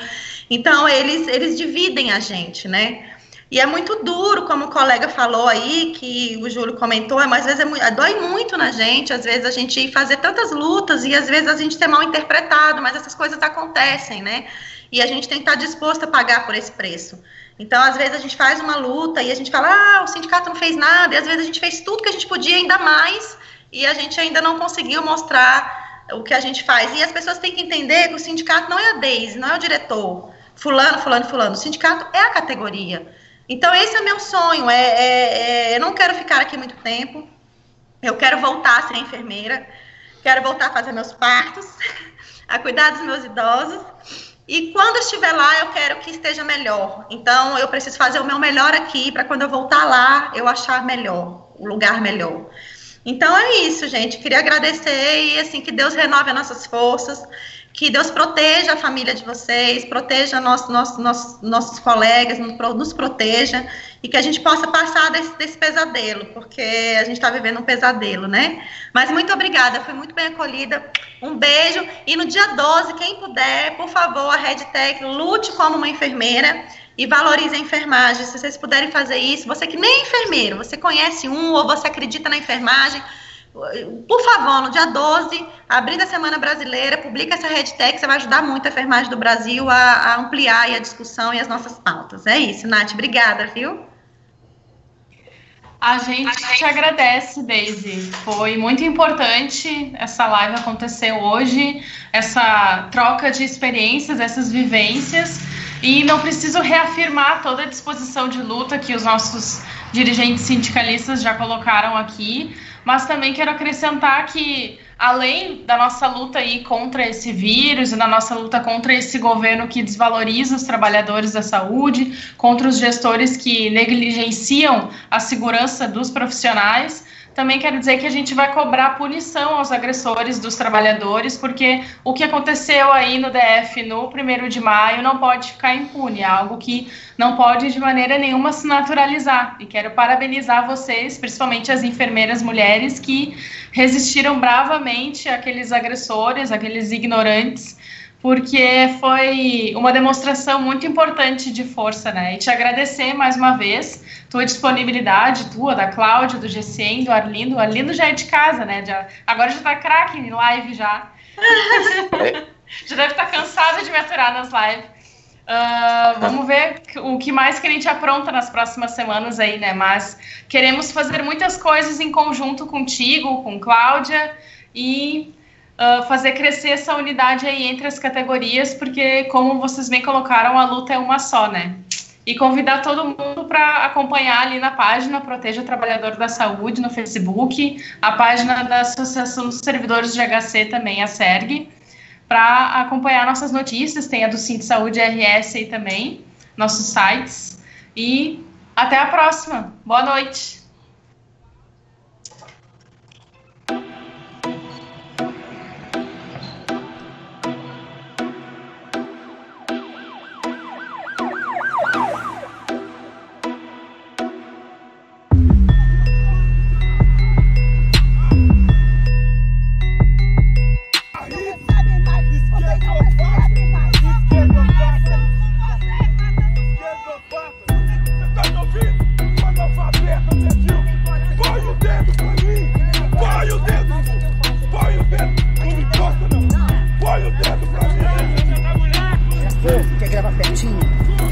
Então, eles dividem a gente, né? E é muito duro, como o colega falou aí, que o Júlio comentou, mas às vezes dói muito na gente, às vezes a gente fazer tantas lutas e às vezes a gente ter mal interpretado, mas essas coisas acontecem, né? E a gente tem que estar disposto a pagar por esse preço. Então, às vezes a gente faz uma luta e a gente fala, o sindicato não fez nada, e às vezes a gente fez tudo que a gente podia, ainda mais, e a gente ainda não conseguiu mostrar o que a gente faz. E as pessoas têm que entender que o sindicato não é a Deise, não é o diretor, fulano, o sindicato é a categoria. Então, esse é meu sonho, eu não quero ficar aqui muito tempo, eu quero voltar a ser enfermeira, quero voltar a fazer meus partos, a cuidar dos meus idosos, e quando eu estiver lá, eu quero que esteja melhor. Então, eu preciso fazer o meu melhor aqui, para quando eu voltar lá, eu achar melhor, o lugar melhor. Então, é isso, gente, queria agradecer e, assim, que Deus renove as nossas forças, que Deus proteja a família de vocês, proteja nossos colegas, nos proteja, e que a gente possa passar desse pesadelo, porque a gente está vivendo um pesadelo, né? Mas muito obrigada, fui muito bem acolhida, um beijo, e no dia 12, quem puder, por favor, a RedTech, lute como uma enfermeira e valorize a enfermagem. Se vocês puderem fazer isso, você que nem é enfermeiro, você conhece ou você acredita na enfermagem, por favor, no dia 12, abrindo a Semana Brasileira, publica essa RedTech, você vai ajudar muito a enfermagem do Brasil a ampliar a discussão e as nossas pautas. É isso, Nath, obrigada, viu? A gente te agradece, Deise. Foi muito importante essa live acontecer hoje, essa troca de experiências, essas vivências, e não preciso reafirmar toda a disposição de luta que os nossos dirigentes sindicalistas já colocaram aqui, mas também quero acrescentar que, além da nossa luta aí contra esse vírus e da nossa luta contra esse governo que desvaloriza os trabalhadores da saúde, contra os gestores que negligenciam a segurança dos profissionais, também quero dizer que a gente vai cobrar punição aos agressores dos trabalhadores, porque o que aconteceu aí no DF no 1º de maio não pode ficar impune, é algo que não pode de maneira nenhuma se naturalizar. E quero parabenizar vocês, principalmente as enfermeiras mulheres, que resistiram bravamente àqueles agressores, àqueles ignorantes, porque foi uma demonstração muito importante de força, né? E te agradecer mais uma vez tua disponibilidade, da Cláudia, do GCM, do Arlindo. O Arlindo já é de casa, né? Agora já tá craque em live já. Já deve estar cansado de me aturar nas lives. Vamos ver o que mais que a gente apronta nas próximas semanas aí, né? Mas queremos fazer muitas coisas em conjunto contigo, com Cláudia, e fazer crescer essa unidade aí entre as categorias, porque, como vocês bem colocaram, a luta é uma só, né? E convidar todo mundo para acompanhar ali na página Proteja o Trabalhador da Saúde no Facebook, a página da Associação dos Servidores de HC também, a SERG, para acompanhar nossas notícias. Tem a do Cinti Saúde RS aí também, nossos sites. E até a próxima. Boa noite.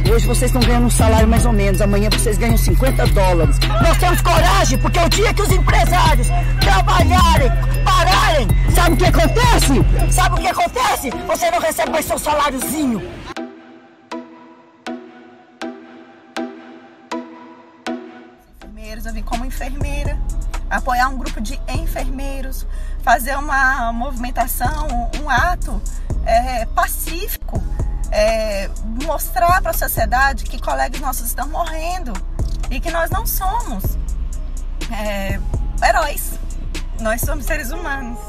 Hoje vocês estão ganhando um salário mais ou menos, amanhã vocês ganham $50. Nós temos coragem, porque o dia que os empresários trabalharem, pararem, sabe o que acontece? Sabe o que acontece? Você não recebe mais seu saláriozinho. Eu vim como enfermeira, apoiar um grupo de enfermeiros, fazer uma movimentação, um ato pacífico, mostrar para a sociedade que colegas nossos estão morrendo e que nós não somos heróis, nós somos seres humanos.